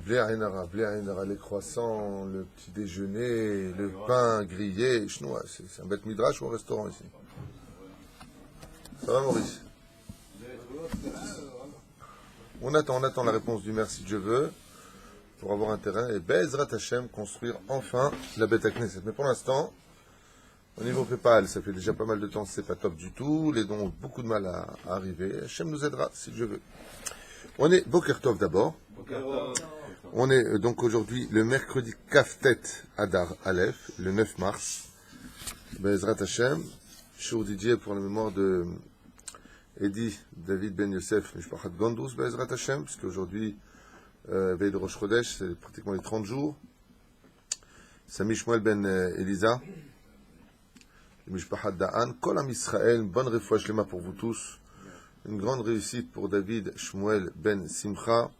Blé Aïn Hara, les croissants, le petit déjeuner, le pain grillé, chinois. C'est un bête midrash ou un restaurant ici? Ça va, Maurice? On attend la réponse du maire si Dieu veut, pour avoir un terrain et Bezrat Hashem construire enfin la Beth Knesset. Mais pour l'instant, au niveau PayPal, ça fait déjà pas mal de temps, c'est pas top du tout. Les dons ont beaucoup de mal à arriver. Hashem nous aidera si Dieu veut. On est Boker Tov d'abord. On est donc aujourd'hui le mercredi Kaftet Adar Aleph, le 9 mars. Bezrat Hashem, Shour Didier pour la mémoire de Eddie David Ben Yosef, Mishpachat Gondous, Bezrat Hashem, puisque aujourd'hui, veille de Rosh Chodesh, c'est pratiquement les 30 jours. Sami Shmuel Ben Elisa, Mishpachat Da'an, Kol Am Israël, bonne refoua shlema pour vous tous. Une grande réussite pour David Shmuel Ben Simcha.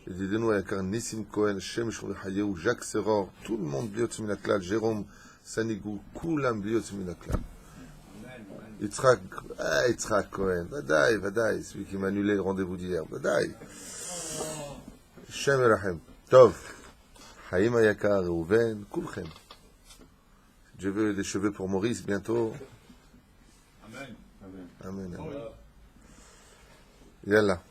Yedidenu Ayakar Nissim Cohen, Shem Shmuel Hayeu, Jacques Seror, tout le monde Bliot Minaklal, Jérôme Sanigou, Koulam Bliot Minaklal. Yitzhak Cohen, Vadaï, celui qui m'a annulé le rendez-vous d'hier, Vadaï. Shem Erachem, Tov, Haïm Ayakar, Reuven, Kulchem. Je veux des cheveux pour Maurice bientôt. Amen. Amen. Yallah.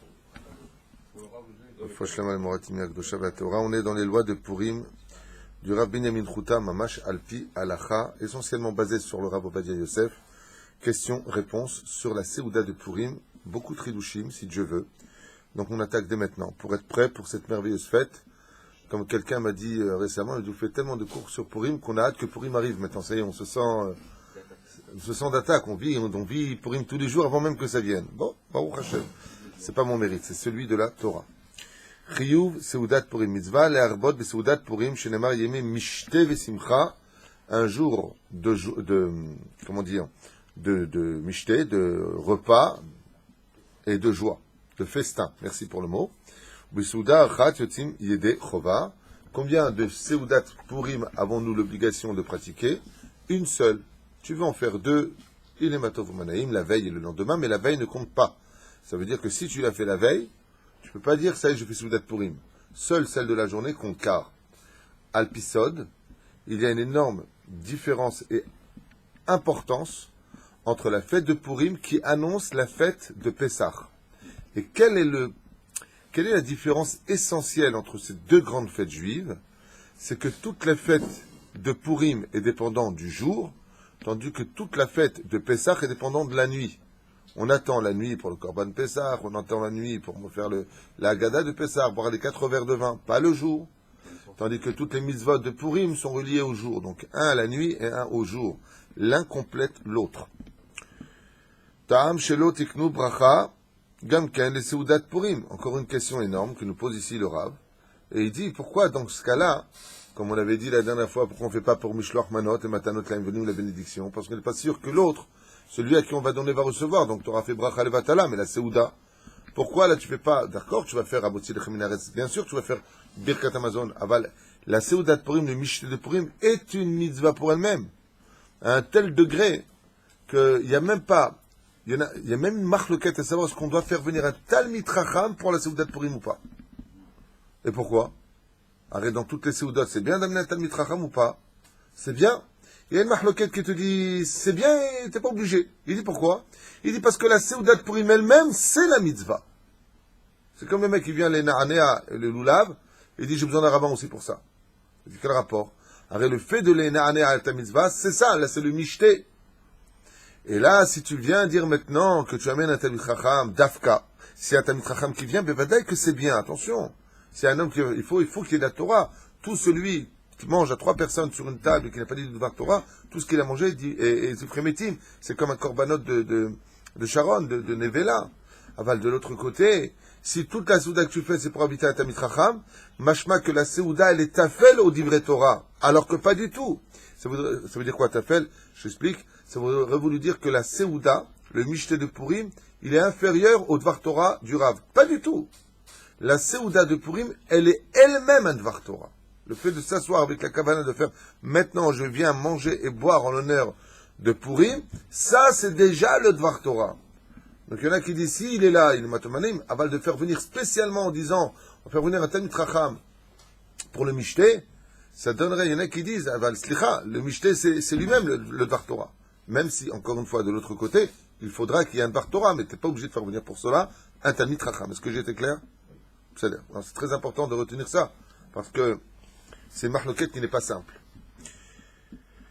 On est dans les lois de Purim du Rav Binyamin Chouta Mamash Alpi Alacha, essentiellement basé sur le Rav Ovadia Yosef. Question-réponse sur la Séouda de Purim, beaucoup de Tridushim si Dieu veut. Donc on attaque dès maintenant pour être prêt pour cette merveilleuse fête. Comme quelqu'un m'a dit récemment, il nous fait tellement de cours sur Purim qu'on a hâte que Purim arrive maintenant. Ça y est, on se sent d'attaque, on vit Purim tous les jours avant même que ça vienne. Bon, Baruch Hashem. C'est pas mon mérite, c'est celui de la Torah. Chiyuv Seudat Purim Mitzvah, Le'arbot Beseudat Purim, Shenemar Yeme Mishte Vesimcha, un jour de Mishte, de repas et de joie, de festin. Merci pour le mot. Beseuda Achat Yotzim Yede Chova. Combien de Seudat Purim avons-nous l'obligation de pratiquer? Une seule. Tu veux en faire deux, il est Matov Manaïm, la veille et le lendemain, mais la veille ne compte pas. Ça veut dire que si tu l'as fait la veille, tu ne peux pas dire, ça y est, je fais Seudat Purim. Seule celle de la journée compte, car, Alpisod, il y a une énorme différence et importance entre la fête de Purim qui annonce la fête de Pessah. Et quelle est la différence essentielle entre ces deux grandes fêtes juives? C'est que toute la fête de Purim est dépendante du jour, tandis que toute la fête de Pessah est dépendante de la nuit. On attend la nuit pour le Korban Pessah, on attend la nuit pour faire la Haggadah de Pessah, boire les 4 verres de vin, pas le jour. Tandis que toutes les mitzvot de Purim sont reliées au jour. Donc un à la nuit et un au jour. L'un complète l'autre. Ta'am shelo tiknu bracha, gamken le seudat Purim. Encore une question énorme que nous pose ici le Rav. Et il dit, pourquoi dans ce cas-là, comme on l'avait dit la dernière fois, pourquoi on ne fait pas pour Mishloach Manot et Matanot Laim Venim la bénédiction? Parce qu'on n'est pas sûr que l'autre, celui à qui on va donner, va recevoir. Donc tu auras fait bracha levatala, mais la Seuda. Pourquoi là tu fais pas? D'accord, tu vas faire Abotzi Lechem Minaretz. Bien sûr, tu vas faire Birkat Amazon. Aval, la Seuda de Purim, le Mishte de Purim, est une mitzvah pour elle-même. À un tel degré qu'il n'y a même pas, il y a même une marloquette à savoir est-ce qu'on doit faire venir un Talmid Chacham pour la Seuda de Purim ou pas. Et pourquoi? Arrête, dans toutes les Seudot, c'est bien d'amener un Talmid Chacham ou pas? C'est bien. Il y a une marloquette qui te dit, c'est bien, t'es pas obligé. Il dit pourquoi? Il dit parce que la Seuda de Purim elle-même, c'est la mitzvah. C'est comme le mec qui vient les Na'anea et le Lulav, il dit j'ai besoin d'un rabbin aussi pour ça. Il dit quel rapport? Arrête, le fait de les Na'anea à ta mitzvah, c'est ça, là c'est le mishté. Et là, si tu viens dire maintenant que tu amènes un Talmid Chacham, Dafka, si un Talmid Chacham qui vient, ben vadaï que c'est bien, attention. C'est un homme il faut qu'il ait la Torah. Tout celui qui mange à 3 personnes sur une table et qui n'a pas dit de devoir Torah, tout ce qu'il a mangé est Zifremetim. C'est comme un korbanot de Sharon, de Nevela. Aval, de l'autre côté, si toute la Seuda que tu fais, c'est pour habiter à Talmid Chacham, machma que la Seuda, elle est tafel au divrei Torah. Alors que pas du tout. Ça veut dire quoi, tafel? Je t'explique. Ça aurait voulu dire que la Seuda, le Mishté de Purim, il est inférieur au Dvar Torah du Rav. Pas du tout. La Seuda de Purim, elle est elle-même un Dvar Torah. Le fait de s'asseoir avec la Kavana, de faire maintenant je viens manger et boire en l'honneur de Purim, ça c'est déjà le Dvar Torah. Donc il y en a qui disent, si il est là, il est Matomanim, aval de faire venir spécialement en disant, on va faire venir un Talmid Chacham pour le Mishté, ça donnerait, il y en a qui disent, ah, slicha, le Mishté c'est lui-même le Dvar Torah. Même si, encore une fois, de l'autre côté, il faudra qu'il y ait un Dvar Torah, mais tu n'es pas obligé de faire venir pour cela un Talmid Chacham. Est-ce que j'ai été clair? C'est très important de retenir ça, parce que c'est Mahloket qui n'est pas simple.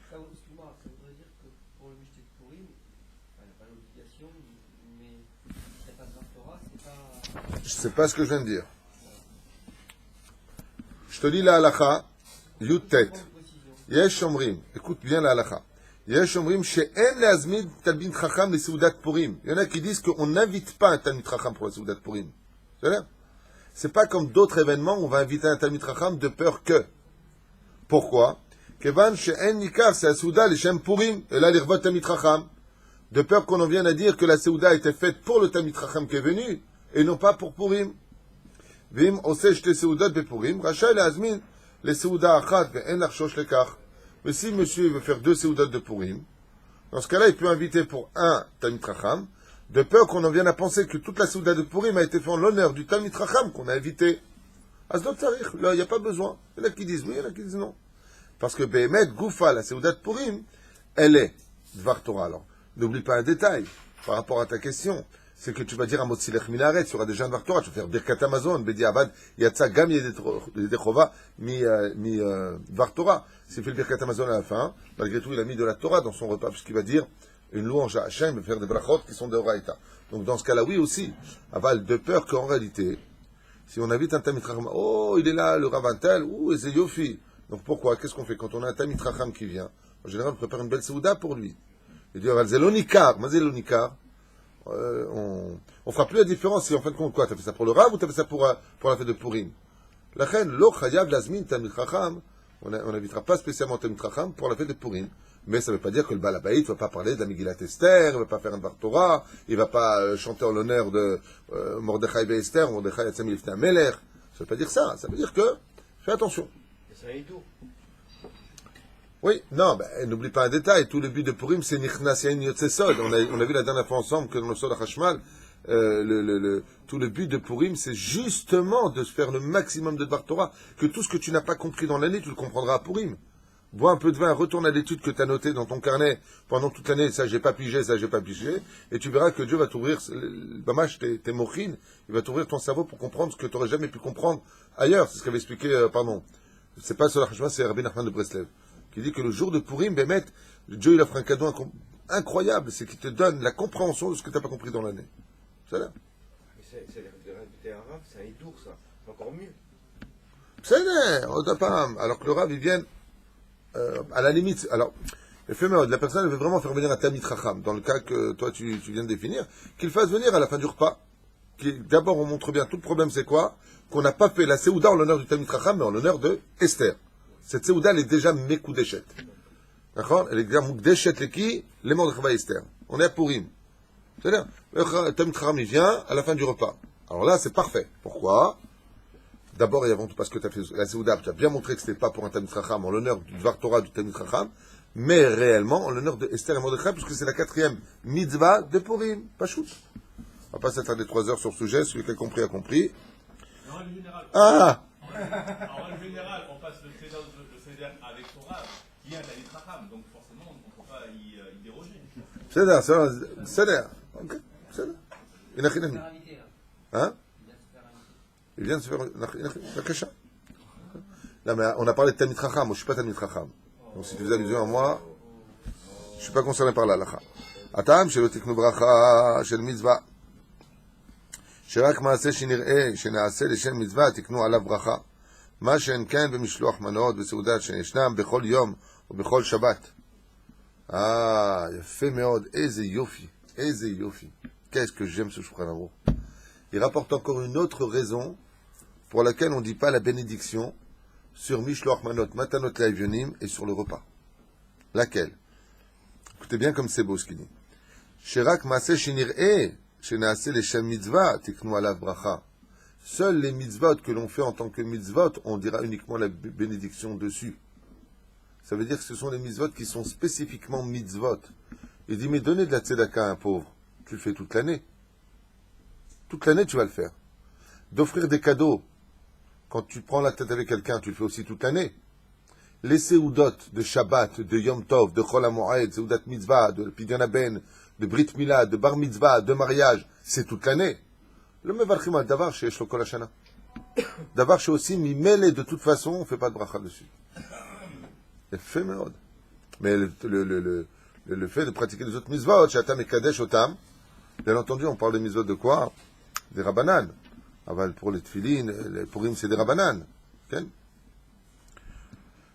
Ça voudrait dire que pour le Mishté de Purim, il n'y a pas l'obligation, mais il n'y a pas de Dvar Torah, c'est pas... Je ne sais pas ce que je viens de dire. Je te lis la halacha, Yud Tet. Yesh Omrim, écoute bien la halacha. Yesh Omrim, she'en le'azmid talmid chacham les seudat Purim. Il y en a qui disent qu'on n'invite pas un talmid chacham pour la seudat Purim. C'est pas comme d'autres événements où on va inviter un talmid chacham de peur que. Pourquoi? Kevan she'en nikar, c'est la seuda l'Shem Purim. Et là, l'irvot talmid chacham. De peur qu'on en vienne à dire que la seuda a été faite pour le talmid chacham qui est venu, et non pas pour Purim. Vim oseh shte seudat be Purim, rachay le'azmin les seuda achat ve'en l'archosh lekach. Mais si monsieur veut faire 2 seudat de Purim, dans ce cas-là, il peut inviter pour un talmid chacham, de peur qu'on en vienne à penser que toute la seuda de Purim a été faite en l'honneur du talmid chacham qu'on a invité. Asdot tarich, là, il n'y a pas besoin. Il y en a qui disent oui, il y en a qui disent non. Parce que Behemet, Goufa, la seuda de Purim, elle est Dvar Torah. Alors, n'oublie pas un détail par rapport à ta question. C'est que tu vas dire à Motsilech Minaret, tu auras déjà un Dvar Torah, tu vas faire Birkat Amazon, Bedi Abad, Yatsa Gam Yedechova, mi Dvar Torah. S'il fait le Birkat Amazon à la fin, malgré tout, il a mis de la Torah dans son repas, puisqu'il va dire une louange à Hachem, faire des brachot qui sont de Horaïta. Donc dans ce cas-là, oui aussi, aval de peur qu'en réalité, si on invite un Talmid Chacham, oh, il est là, le Ravantel, ouh, c'est Yofi. Donc pourquoi? Qu'est-ce qu'on fait? Quand on a un Talmid Chacham qui vient, en général, on prépare une belle Souda pour lui. Il dit, c'est l'onikar, mais c'est l'onikar. On fera plus la différence si en fin de compte, quoi, t'as fait ça pour le Rav ou t'as fait ça pour la fête de Purim? La reine, lo chayav lazmin Talmid Chacham, on n'invitera pas spécialement Talmid Chacham pour la fête de Purim. Mais ça ne veut pas dire que le Baal HaBayit ne va pas parler de la Megillat Esther, il ne va pas faire un Dvar Torah, il ne va pas chanter en l'honneur de Mordechai et Esther, Mordechai Yatzam Lifnei HaMelech. Ça ne veut pas dire ça. Ça veut dire que, fais attention. C'est un hidour. Oui, non, n'oublie pas un détail. Tout le but de Purim, c'est Nichnas Yain Yotze Sod. On a vu la dernière fois ensemble que dans le Sod HaChashmal, tout le but de Purim, c'est justement de se faire le maximum de Dvar Torah, que tout ce que tu n'as pas compris dans l'année, tu le comprendras à Purim. Bois un peu de vin, retourne à l'étude que tu as notée dans ton carnet pendant toute l'année, ça j'ai pas pigé, et tu verras que Dieu va t'ouvrir, bamash, tes mochines, il va t'ouvrir ton cerveau pour comprendre ce que tu n'aurais jamais pu comprendre ailleurs. C'est ce qu'avait expliqué, c'est pas Solar Hashma, c'est Rabbi Nachman de Breslev, qui dit que le jour de Purim, Bémet, Dieu il offre un cadeau incroyable, c'est qu'il te donne la compréhension de ce que tu n'as pas compris dans l'année. C'est là. C'est un hidour, ça. C'est encore mieux. C'est là, alors que le Rav, il vient à la limite, alors, la personne elle veut vraiment faire venir un Talmid Chacham, dans le cas que toi tu viens de définir, qu'il fasse venir à la fin du repas. D'abord, on montre bien, tout le problème c'est quoi? Qu'on n'a pas fait la Seouda en l'honneur du Talmid Chacham, mais en l'honneur de Esther. Cette Seouda, elle est déjà Mekoudeshet. D'accord? Elle est déjà Moukdeshet les qui? Les Mordechai Esther. On est à Purim. C'est-à-dire, le Talmid Chacham, il vient à la fin du repas. Alors là, c'est parfait. Pourquoi? D'abord et avant tout parce que tu as fait la Seouda, tu as bien montré que ce n'était pas pour un Talmid Chacham, en l'honneur du Dvar Torah du Talmid Chacham, mais réellement en l'honneur de Esther et Mordechai, puisque c'est la 4e mitzvah de Purim. Pas shoot. On va pas s'attarder 3 heures sur ce sujet, celui qui a compris a compris. En règle générale, Ah on passe le Seder avec son rave, qui est un Talmid Chacham, donc forcément on ne peut pas y déroger. Seder. Ok, Seder. Il a rien dit. Hein? Il vient de se faire la cacha. Là, mais on a parlé de Talmid Chacham, moi je suis pas Talmid Chacham. Donc si tu fais allusion à moi, je suis pas concerné par la halacha. Atam, shelo tiknu bracha, shel mitzvah. שרק מעשה שנראה שנעשה לשם מצווה תקנו עליו ברכה. מה שאין כן במשלוח מנות וסעודה שישנם בכל יום ובכל שבת. יפה מאוד, איזה יופי, איזה יופי. Qu'est-ce que j'aime ce Shulchan Aruch. Il rapporte encore une autre raison pour laquelle on ne dit pas la bénédiction sur Mishloach Manot, Matanot Laivyonim et sur le repas. Laquelle? Écoutez bien comme c'est beau ce qu'il dit. Sherak Maaseh Shinir'eh Shenaaseh Leshem Mitzvah Tiknu Alav Bracha. Seuls les mitzvot que l'on fait en tant que mitzvot, on dira uniquement la bénédiction dessus. Ça veut dire que ce sont les mitzvot qui sont spécifiquement mitzvot. Il dit, mais donner de la tzedaka à un pauvre, tu le fais toute l'année. Toute l'année, tu vas le faire. D'offrir des cadeaux quand tu prends la tête avec quelqu'un, tu le fais aussi toute l'année. Les Seudot de Shabbat, de Yom Tov, de Chol HaMoed, Seudat Mitzvah, de Pidyon HaBen, de Brit Mila, de Bar Mitzvah, de mariage, c'est toute l'année. Le Mevarchim al Davar chez Yesh Lo Kol Hashana. Davar chez aussi, Mimele, de toute façon, on ne fait pas de bracha dessus. C'est fait méod. Mais le fait de pratiquer les autres mitzvot, Shatam et Kadesh Otam, bien entendu, on parle des mitzvot de quoi? Des Rabbanan. Aval pour les tefilin, les Purim, c'est des Rabbanan. Okay?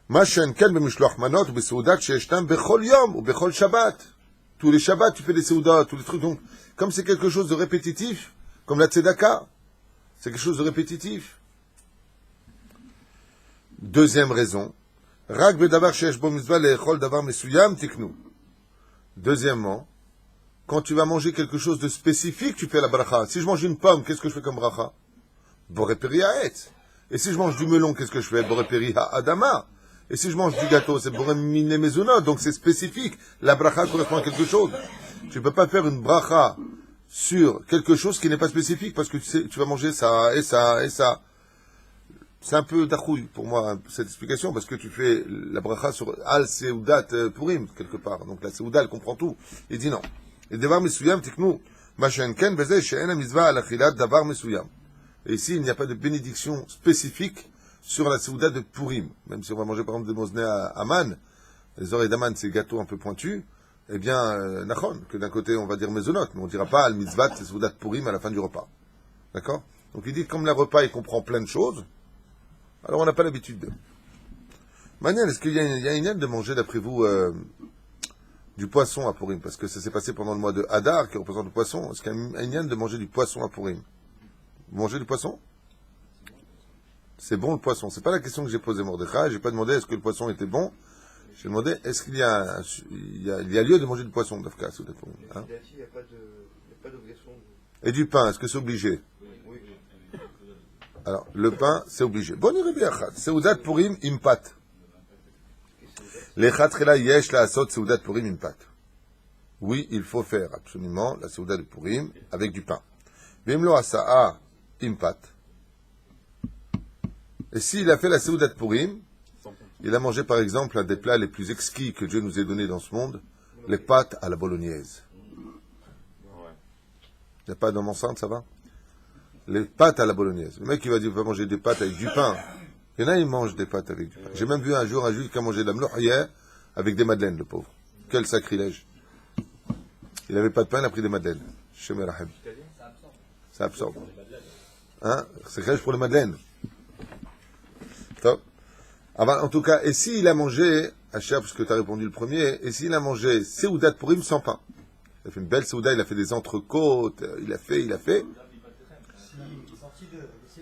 מה שאין כן במשלוח מנות ובסעודת שישנם בכל יום ובכל שבת. Tous les Shabbats, tu fais des seudas, tous les trucs. Donc, comme c'est quelque chose de répétitif, comme la tzedaka, c'est quelque chose de répétitif. Deuxième raison. Rak bedavar sheyesh bo mitzvah le'echol davar mesuyam tiknu. Deuxièmement, quand tu vas manger quelque chose de spécifique, tu fais la bracha. Si je mange une pomme, qu'est-ce que je fais comme bracha? Boré peri ha'etz. Et si je mange du melon, qu'est-ce que je fais? Boré peri ha'adama. Et si je mange du gâteau, c'est boré mine mezunot. Donc c'est spécifique. La bracha correspond à quelque chose. Tu ne peux pas faire une bracha sur quelque chose qui n'est pas spécifique parce que tu sais, tu vas manger ça et ça et ça. C'est un peu d'achouille pour moi, cette explication, parce que tu fais la bracha sur Al Seudat Purim, quelque part. Donc la Seuda, elle comprend tout. Il dit non. Et Devar Mesuyam, Tiknu, Machen Ken, Beze, She'en Mitzvah, Al Achilat, Davar Mesuyam. Et ici, il n'y a pas de bénédiction spécifique sur la Seuda de Purim. Même si on va manger par exemple des mosneh à Aman, les oreilles d'Aman, c'est gâteau un peu pointu, eh bien, Nachon, que d'un côté on va dire Mezonot, mais on ne dira pas Al Mitzvah, c'est Seuda de Purim à la fin du repas. D'accord? Donc il dit, comme le repas, il comprend plein de choses, alors on n'a pas l'habitude de. Maniel, est-ce qu'il y a une aide de manger, d'après vous, du poisson à Purim? Parce que ça s'est passé pendant le mois de Hadar, qui représente le poisson. Est-ce qu'il y a une aide de manger du poisson à Purim? Vous mangez du poisson? C'est bon le poisson. C'est pas la question que j'ai posée, Mordechai. J'ai pas demandé est-ce que le poisson était bon. J'ai demandé est-ce qu'il y a lieu de manger du poisson, Dafka, hein? Il n'y a pas d'obligation. Et du pain, est-ce que c'est obligé? Oui. Alors, le pain, c'est obligé. Bon, il y a Seudat Purim impat. Lechatchila yesh la asot Seudat Purim impat. Oui, il faut faire absolument la Seudat de Purim avec du pain. Vimlo asaa impat. Et s'il a fait la Seudat de Purim, il a mangé par exemple un des plats les plus exquis que Dieu nous ait donnés dans ce monde, les pâtes à la bolognaise. Il n'y a pas dans mon centre, ça va? Les pâtes à la bolognaise. Le mec, il va dire, il va manger des pâtes avec du pain. Il y en a, ils mangent des pâtes avec du pain. J'ai même vu un jour un juif qui a mangé de la mlouh hier avec des madeleines, le pauvre. Quel sacrilège. Il n'avait pas de pain, il a pris des madeleines. Chez Merahim. Ça absorbe. Hein? Sacrilège pour les madeleines. Top. En tout cas, et s'il a mangé, Hachia, parce que tu as répondu le premier, et s'il a mangé Seudat Purim sans pain? Il a fait une belle Seuda, il a fait des entrecôtes, il a fait.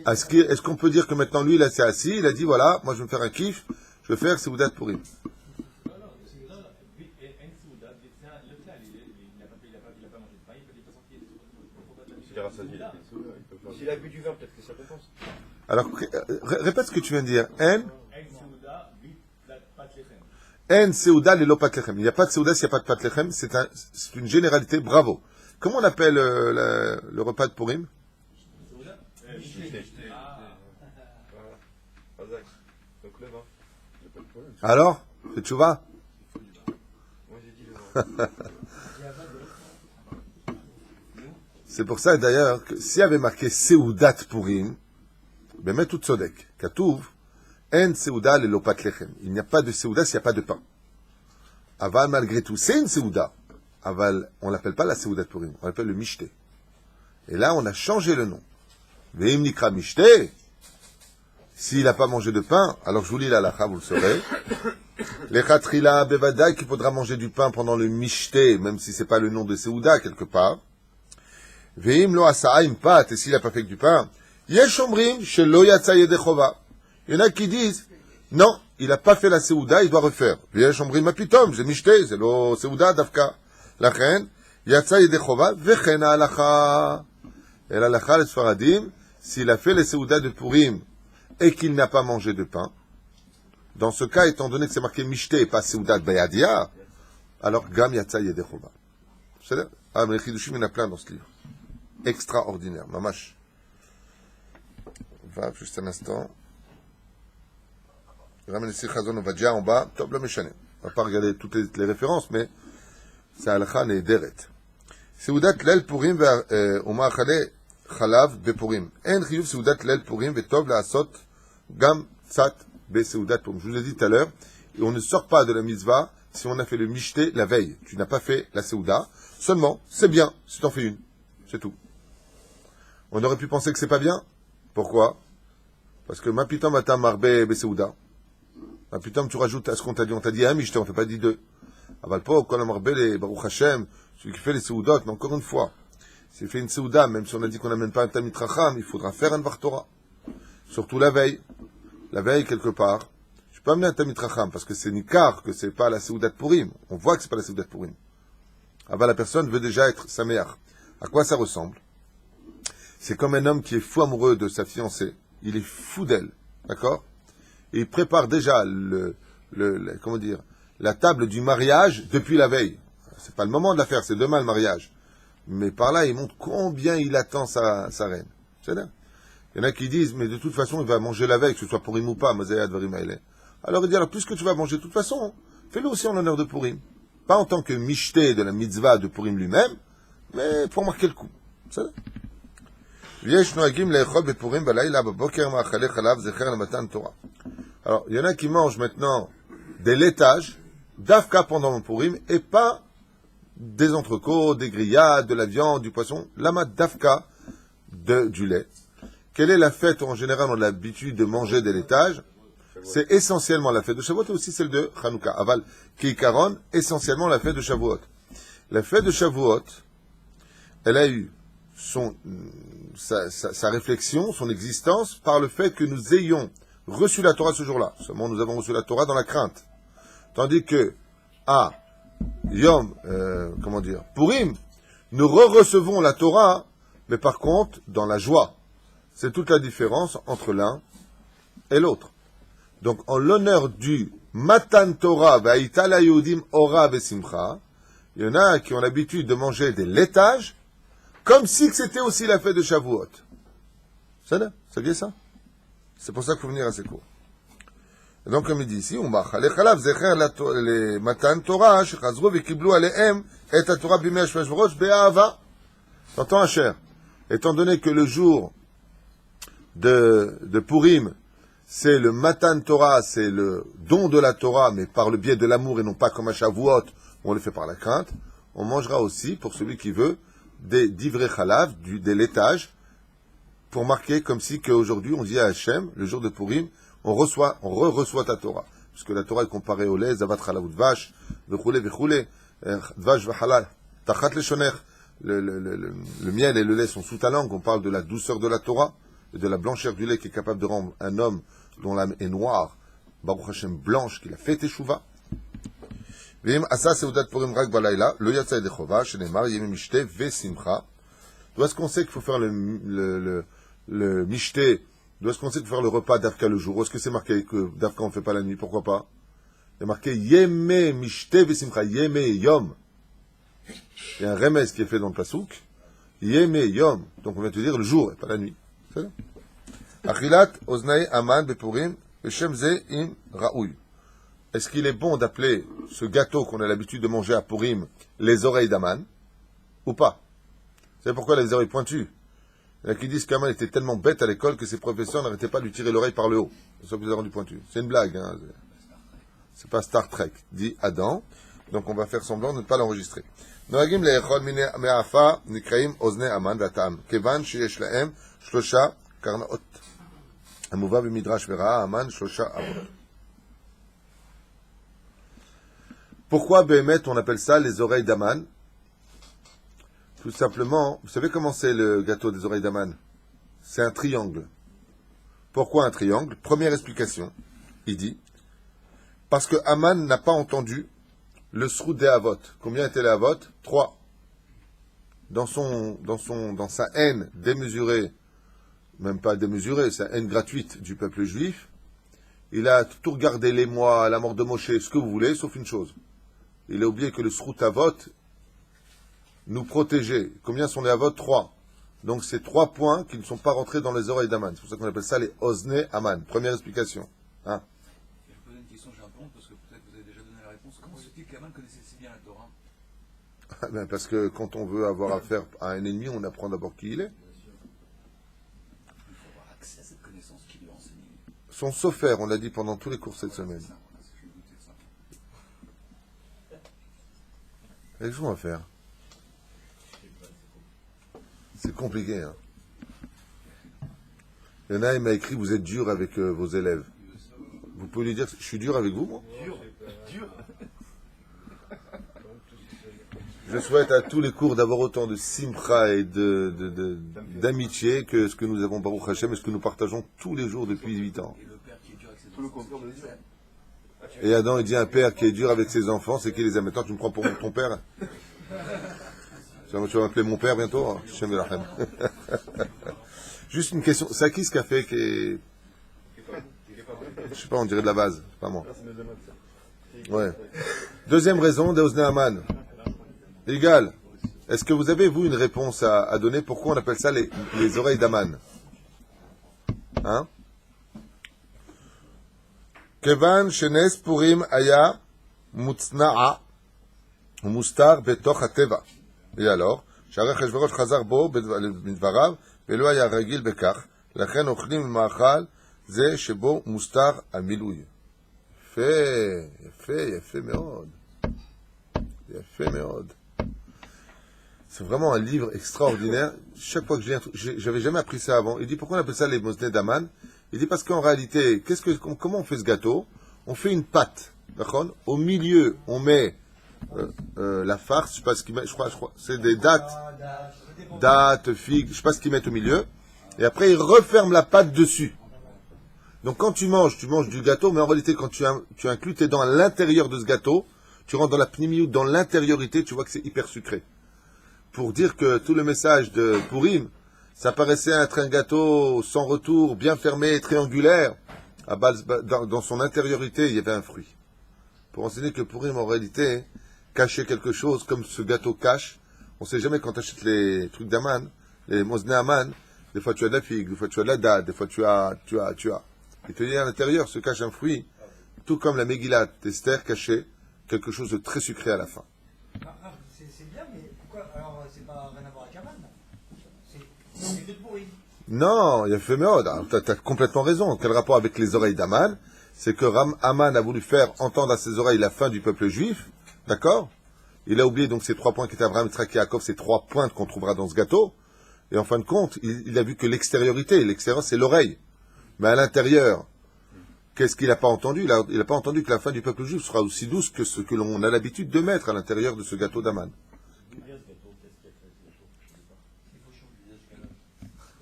Est-ce qu'on peut dire que maintenant, lui, il s'est assis, il a dit, voilà, moi je vais me faire un kiff, je vais faire Seudat Purim. S'il a bu du vin, peut-être que ça compense. Alors, répète ce que tu viens de dire. En Seuda le pat lechem. Il n'y a pas de Seuda s'il n'y a pas de pat lechem. C'est une généralité. Bravo. Comment on appelle le repas de Purim? Donc le vin. Alors, c'est tchouva? Moi j'ai dit le vin. C'est pour ça d'ailleurs que s'il y avait marqué Seudat Purim, ben met tout sodek. Katouv, en Seuda le pat lechem. Il n'y a pas de Seuda s'il n'y a pas de pain. Aval, malgré tout, c'est une Seuda. Aval, on l'appelle pas la Seuda de Purim, on l'appelle le Mishté. Et là, on a changé le nom. Veim nikra Mishté. S'il n'a pas mangé de pain, alors je vous lis la lacha, vous le saurez. Lechatrila bevadai, qu'il faudra manger du pain pendant le Mishté, même si c'est pas le nom de Seuda quelque part. Veim lo asaa impat, et s'il n'a pas fait que du pain, yesh omrim shelo yatsa yedei chova. Il y en a qui disent, non, il n'a pas fait la Seuda, il doit refaire. Yesh omrim apitom, c'est Mishté, c'est lo Seuda dafka. Lachen, yatsa yedei chova, vechen halacha. Et la lacha, les Sfaradim, s'il a fait les Seuda de Purim, et qu'il n'a pas mangé de pain, dans ce cas, étant donné que c'est marqué Mishté et pas Seuda de Bayadia, alors Gam Yatsa Yedei Chova. C'est-à-dire, mais Chidushim, il y en a plein dans ce livre. Extraordinaire, mamash. juste un instant. Ramène ici Chazon Ovadia en bas. Top le méchané. On va pas regarder toutes les références, mais c'est Halakha Nehederet. Seudat Lel Purim Umachale Chalav Bepurim. En chiyuv Seudat Lel Purim Vetov Laasot Gam Tzat Beseudat Purim. Je vous l'ai dit tout à l'heure, et on ne sort pas de la mitzvah si on a fait le mishté la veille. Tu n'as pas fait la Seuda. Seulement, c'est bien si tu en fais une. C'est tout. On aurait pu penser que c'est pas bien. Pourquoi? Parce que ma pitam atam marbe beseuda. Ma pitam, tu rajoutes à ce qu'on t'a dit. On t'a dit un mishté, on t'a pas dit deux. Aval po, kol marbe les baruch Hashem, celui qui fait les seudot, mais encore une fois, s'il fait une seuda, même si on a dit qu'on n'amène pas un tamid racham, il faudra faire un var Torah. Surtout la veille. La veille, quelque part. Je peux amener un tamid racham, parce que c'est nikar, que c'est pas la seuda de Purim. On voit que c'est pas la seuda de Purim. Aval, la personne veut déjà être saméach. À quoi ça ressemble? C'est comme un homme qui est fou amoureux de sa fiancée. Il est fou d'elle. D'accord? Et il prépare déjà comment dire, la table du mariage depuis la veille. C'est pas le moment de la faire, c'est demain le mariage. Mais par là, il montre combien il attend sa reine. C'est là. Il y en a qui disent, mais de toute façon, il va manger la veille, que ce soit Purim ou pas, alors il dit, alors puisque tu vas manger de toute façon, fais-le aussi en l'honneur de Purim. Pas en tant que mishté de la mitzvah de Purim lui-même, mais pour marquer le coup. C'est ça. Alors, il y en a qui mangent maintenant des laitages, d'afka pendant le Purim, et pas des entrecôtes, des grillades, de la viande, du poisson. Lama d'afka, du lait. Quelle est la fête où en général on a l'habitude de manger des laitages? C'est essentiellement la fête de Shavuot et aussi celle de Hanouka. Aval, Kikaron, essentiellement la fête de Shavuot. La fête de Shavuot, elle a eu sa réflexion, son existence, par le fait que nous ayons reçu la Torah ce jour-là. Seulement, nous avons reçu la Torah dans la crainte. Tandis que, à Yom, Purim, nous recevons la Torah, mais par contre, dans la joie. C'est toute la différence entre l'un et l'autre. Donc, en l'honneur du Matan Torah, Va'ita la Yehudim Ora Vesimcha, il y en a qui ont l'habitude de manger des laitages, comme si c'était aussi la fête de Shavuot. Ça vient ça? C'est pour ça qu'il faut venir à ces cours. Et donc, comme il dit ici, on va les matan Torah, shechazru vekiblu alehem et la Torah bimei Hashvash be'ahava. T'entends, cher? Étant donné que le jour de Purim, c'est le matan Torah, c'est le don de la Torah, mais par le biais de l'amour et non pas comme à Shavuot, où on le fait par la crainte, on mangera aussi, pour celui qui veut, des divrei chalav, des laitages, pour marquer comme si qu'aujourd'hui on dit à Hachem, le jour de Purim, on reçoit ta Torah. Puisque la Torah est comparée au lait, zavat chalav dvash, vechule, dvash v'halal, tachat leshoner, le miel et le lait sont sous ta langue, on parle de la douceur de la Torah, et de la blancheur du lait qui est capable de rendre un homme dont l'âme est noire, Baruch Hashem blanche, qu'il a fait teshuva. D'où est-ce qu'on sait qu'il faut faire le mishté? D'où est-ce qu'on sait qu'il faut faire le repas d'Afka le jour? Où est-ce que c'est marqué que d'Afka on ne fait pas la nuit? Pourquoi pas? Il y a marqué Yeme mishté vesimcha, Yeme yom. Il y a un remez qui est fait dans le pasouk. Yeme yom. Donc on vient te dire le jour et pas la nuit. C'est ça? Achilat oznai aman bepurim beshem ze im raouy. Est-ce qu'il est bon d'appeler ce gâteau qu'on a l'habitude de manger à Purim les oreilles d'Aman ou pas? Vous savez pourquoi les oreilles pointues? Il y en a qui disent qu'Aman était tellement bête à l'école que ses professeurs n'arrêtaient pas de lui tirer l'oreille par le haut. C'est ça que vous avez rendu pointu. C'est une blague, hein. C'est pas Star Trek, dit Adam. Donc on va faire semblant de ne pas l'enregistrer. Noagim le'echol me'afa nikraim ozne Aman v'atam. Kevan sheyesh lahem shlosha karnaot. Amuva b'midrash v'ra'a Aman shlosha avot. Pourquoi, Béhémet, on appelle ça les oreilles d'Aman? Tout simplement, vous savez comment c'est le gâteau des oreilles d'Aman? C'est un triangle. Pourquoi un triangle? Première explication. Il dit, parce que Aman n'a pas entendu le sroud des Havot. Combien étaient les Havot? 3. Dans sa haine démesurée, même pas démesurée, sa haine gratuite du peuple juif, il a tout regardé, les mois, la mort de Moshe, ce que vous voulez, sauf une chose. Il a oublié que le Srout Avot nous protégeait. Combien sont les Avot? 3. Donc c'est 3 points qui ne sont pas rentrés dans les oreilles d'Aman. C'est pour ça qu'on appelle ça les Ozne Aman. Première explication. Hein? Et je vous pose une question, j'ai un peu honte parce que peut-être vous avez déjà donné la réponse. Comment se fait-il qu'Aman connaissait si bien la Torah? Ben, parce que quand on veut avoir affaire à un ennemi, on apprend d'abord qui il est. Il faut avoir accès à cette connaissance qui lui enseigne. Son sofer, on l'a dit pendant tous les cours cette semaine. C'est ça, voilà, je vais goûter ça. Qu'est-ce qu'on va faire? C'est compliqué, hein. Il y en a, il m'a écrit, vous êtes dur avec vos élèves. Vous pouvez lui dire, je suis dur avec vous, moi? Dur. Je souhaite à tous les cours d'avoir autant de simcha et d'amitié que ce que nous avons Baruch Hashem et ce que nous partageons tous les jours depuis 8 ans. Et le père qui est dur avec ses Tout le enfants, contraire de ça. Et Adam, il dit un père qui est dur avec ses enfants, c'est qui les aime. Maintenant, tu me prends pour ton père? Tu vas m'appeler mon père bientôt, hein? Shem Elachem. Juste une question. C'est à qui ce café qui est... Je sais pas, on dirait de la vase. C'est pas moi. Ouais. Deuxième raison, Deozne Aman. Égal. Est-ce que vous avez, vous, une réponse à donner? Pourquoi on appelle ça les oreilles d'Aman? Hein? Kevan shenes purim aya mutzna'a umustar betoch hateva. Et alors? שהרי אחשוורוש חזר בו בדבריו ולא היה רגיל בכך, לכן אוכלים מאכל זה שבו מוסתר המילוי. יפה מאוד. יפה מאוד. C'est vraiment un livre extraordinaire. Chaque fois que j'avais jamais appris ça avant. Il dit pourquoi on appelle ça les Mosne d'Aman? Il dit parce qu'en réalité, comment on fait ce gâteau? On fait une pâte, d'accord? Au milieu, on met la farce, je sais pas ce qu'ils mettent, je crois, c'est des dattes, figues, je sais pas ce qu'ils mettent au milieu. Et après, ils referment la pâte dessus. Donc quand tu manges du gâteau, mais en réalité, quand tu inclus tes dents à l'intérieur de ce gâteau, tu rentres dans la pnimiout, dans l'intériorité, tu vois que c'est hyper sucré. Pour dire que tout le message de Purim, ça paraissait être un gâteau sans retour, bien fermé, triangulaire. Dans son intériorité, il y avait un fruit. Pour enseigner que Purim, en réalité, cachait quelque chose, comme ce gâteau cache. On ne sait jamais quand tu achètes les trucs d'Aman, les Mosne Aman, des fois tu as de la figue, des fois tu as de la date, des fois tu as. Et te dit à l'intérieur se cache un fruit, tout comme la Megillat d'Esther cachait quelque chose de très sucré à la fin. C'est bien, mais pourquoi? Alors, c'est pas rien à voir avec Aman. C'est que de pourri. Non, il a fait méode. Tu as complètement raison. Quel rapport avec les oreilles d'Aman? C'est que Aman a voulu faire entendre à ses oreilles la fin du peuple juif. D'accord? Il a oublié donc ces 3 points qui étaient Abraham, Yitzhak et Yaakov, ces 3 pointes qu'on trouvera dans ce gâteau. Et en fin de compte, il a vu que l'extériorité. L'extérieur, c'est l'oreille. Mais à l'intérieur, qu'est-ce qu'il n'a pas entendu? Il n'a pas entendu que la fin du peuple juif sera aussi douce que ce que l'on a l'habitude de mettre à l'intérieur de ce gâteau d'Aman.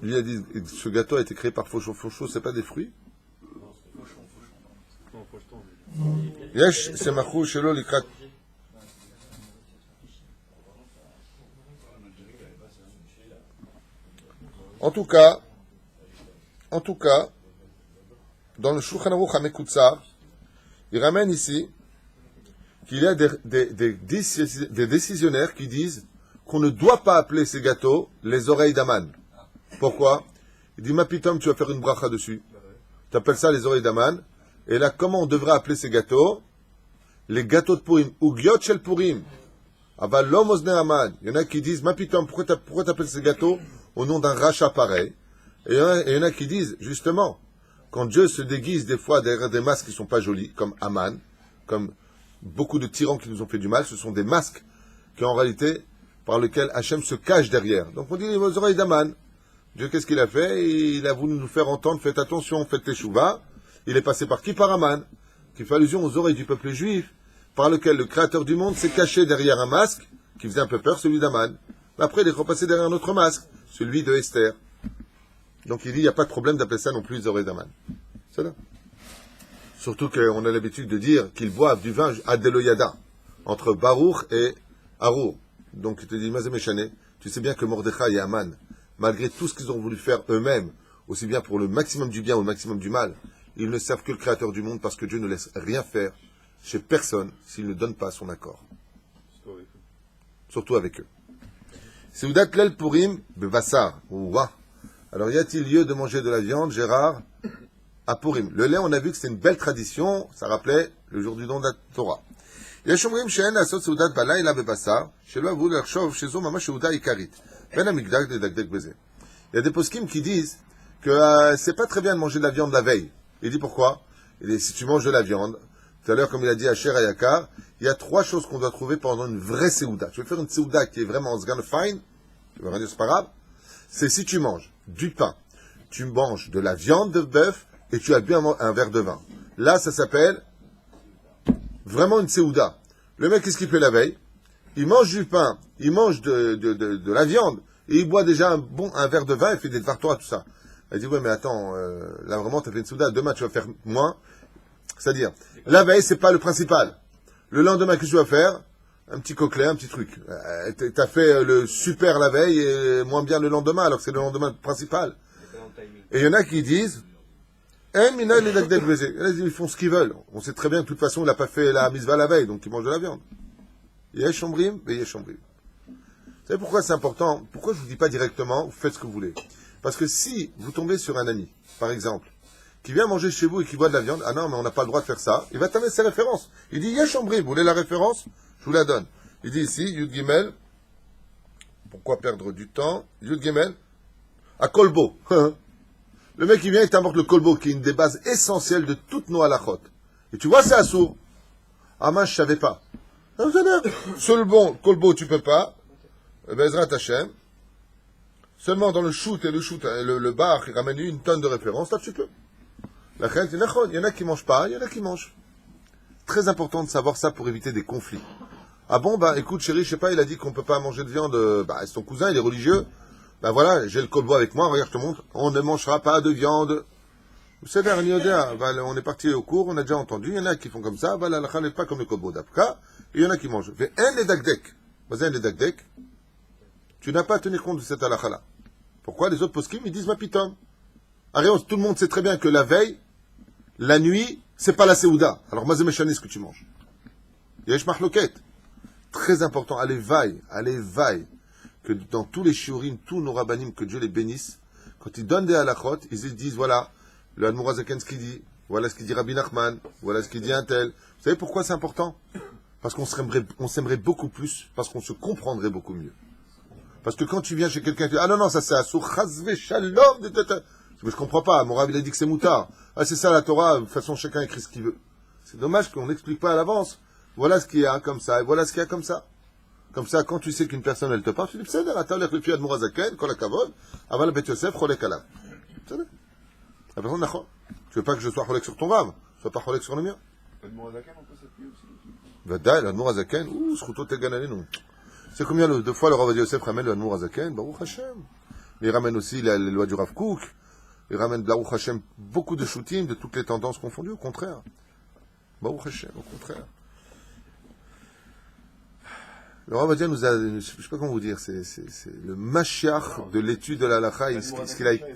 Lui a dit, ce gâteau a été créé par Fauchon. Fauchon, c'est pas des fruits? Yesh, c'est machou shelo likrat. En tout cas, dans le Shulchan Aruch HaMekutzar, il ramène ici qu'il y a des décisionnaires qui disent qu'on ne doit pas appeler ces gâteaux les oreilles d'Aman. Pourquoi? Il dit, Mapitom, tu vas faire une bracha dessus. Tu appelles ça les oreilles d'Aman. Et là, comment on devrait appeler ces gâteaux? Les gâteaux de Purim. Ou Gyot Shel Purim. Aval Lo Mosne Aman. Il y en a qui disent, Mapitom, pourquoi t'appelles ces gâteaux au nom d'un rachat pareil? Et il y en a qui disent, justement, quand Dieu se déguise des fois derrière des masques qui ne sont pas jolis, comme Aman, comme beaucoup de tyrans qui nous ont fait du mal, ce sont des masques qui, en réalité, par lesquels Hachem se cache derrière. Donc on dit les oreilles d'Aman. Dieu, qu'est-ce qu'il a fait? Il a voulu nous faire entendre, faites attention, faites teshuva. Il est passé par qui? Par Aman, qui fait allusion aux oreilles du peuple juif, par lequel le Créateur du monde s'est caché derrière un masque, qui faisait un peu peur, celui d'Aman. Après, il est repassé derrière un autre masque, celui de Esther. Donc il dit, il n'y a pas de problème d'appeler ça non plus les oreilles d'Aman. C'est là. Surtout qu'on a l'habitude de dire qu'ils boivent du vin à Deloyada, entre Baruch et Arour. Donc il te dit, Mazé Méchané, tu sais bien que Mordechai et Aman, malgré tout ce qu'ils ont voulu faire eux-mêmes, aussi bien pour le maximum du bien ou le maximum du mal, ils ne servent que le Créateur du monde parce que Dieu ne laisse rien faire chez personne s'il ne donne pas son accord. Surtout avec eux. Seudat Lel Purim Bevassar. Ouah. Alors, y a-t-il lieu de manger de la viande, Gérard, à Purim? Le lait, on a vu que c'est une belle tradition. Ça rappelait le jour du don de la Torah. יש אומרים שאין לעשות סעודת בלילה בבשר, שלא אהבו לחשוב שזו ממש סעודה עיקרית. בין המקדק לדקדק בזה. Il y a des poskim qui disent que c'est pas très bien de manger de la viande la veille. Il dit pourquoi? Il dit si tu manges de la viande, tout à l'heure comme il a dit à Cher Ayakar, il y a 3 choses qu'on doit trouver pendant une vraie séouda. Tu veux faire une séouda qui est vraiment sgan fine, tu veux rien dire c'est pas grave, c'est si tu manges du pain, tu manges de la viande de bœuf et tu as bu un verre de vin. Là ça s'appelle vraiment une séouda. Le mec, qu'est-ce qu'il fait la veille? Il mange du pain, il mange de la viande, et il boit déjà un verre de vin, il fait des dvartora, tout ça. Il dit, ouais, mais attends, là vraiment, tu as fait une séouda, demain tu vas faire moins. C'est-à-dire, la veille, c'est pas le principal. Le lendemain, qu'est-ce que tu vas faire? Un petit coquelet, un petit truc. Tu as fait le super la veille et moins bien le lendemain, alors que c'est le lendemain principal. Et il y en a qui disent, ils font ce qu'ils veulent. On sait très bien que de toute façon, il n'a pas fait la misva la veille, donc il mange de la viande. Yesh ombrim, yesh ombrim. Vous savez pourquoi c'est important? Pourquoi je ne vous dis pas directement, vous faites ce que vous voulez? Parce que si vous tombez sur un ami, par exemple, qui vient manger chez vous et qui boit de la viande, ah non, mais on n'a pas le droit de faire ça, il va t'amener ses références. Il dit, yesh ombrim, vous voulez la référence? Je vous la donne. Il dit ici, Yud Gimel, pourquoi perdre du temps? Yud Gimel, à Kolbo. Le mec, il vient et t'apporte le kolbo, qui est une des bases essentielles de toutes nos halachot. Et tu vois, c'est assourd. Ah, mince, je savais pas. Seul bon, kolbo, tu peux pas. Bezrat Hashem. Seulement dans le shoot et le bar, il ramène une tonne de références, là, tu peux. La chèque, il y en a qui mangent pas, il y en a qui mangent. Très important de savoir ça pour éviter des conflits. Ah bon, bah, écoute, chérie, je sais pas, il a dit qu'on peut pas manger de viande, bah, c'est ton cousin, il est religieux. Ben voilà, j'ai le kolbo avec moi, regarde, je te montre, on ne mangera pas de viande. Vous savez, on est parti au cours, on a déjà entendu, il y en a qui font comme ça, la n'est pas comme le kolbo d'Apka, et il y en a qui mangent. Mais un les dakdek, tu n'as pas à tenir compte de cette halakha-là. Pourquoi? Les autres poskim, ils disent ma pitom. Arios, tout le monde sait très bien que la veille, la nuit, c'est pas la séouda. Alors, mazemeshani, ce que tu manges. Yesh machloket. Très important, allez vaille, que dans tous les shiurim, tous nos rabbanim, que Dieu les bénisse, quand ils donnent des halachot, ils disent, voilà, le Admor Hazaken, ce qu'il dit, voilà ce qu'il dit Rabbi Nachman, voilà ce qu'il dit un tel. Vous savez pourquoi c'est important? Parce qu'on s'aimerait beaucoup plus, parce qu'on se comprendrait beaucoup mieux. Parce que quand tu viens chez quelqu'un, tu dis, ah non, ça c'est Assour, Chazve Shalom, mais je comprends pas, mon Rav il a dit que c'est moutard. Ah c'est ça la Torah, de toute façon chacun écrit ce qu'il veut. C'est dommage qu'on n'explique pas à l'avance. Voilà ce qu'il y a comme ça, et voilà ce qu'il y a comme ça. Comme ça, quand tu sais qu'une personne, elle te parle, tu dis, c'est là, t'as l'air le Admor Hazaken, kol hakavod, aval Bet Yosef, cholek alav. C'est vrai. La personne, d'accord. Tu veux pas que je sois cholek sur ton Rav, sois pas cholek sur le mien. L'Admor Hazaken, on peut s'appuyer aussi. Vadaï, l'Admor Hazaken, s'chouto teganalenu. C'est combien deux fois le Rav Yosef ramène le Admor Hazaken, Baruch Hashem. Il ramène aussi la loi du Rav Kook. Il ramène Baruch Hashem beaucoup de shooting, de toutes les tendances confondues, au contraire. Baruch Hashem, au contraire. Le Rav Adia nous a, je sais pas comment vous dire, c'est le Mashiach de l'étude de la halakha, ce qu'il a écrit.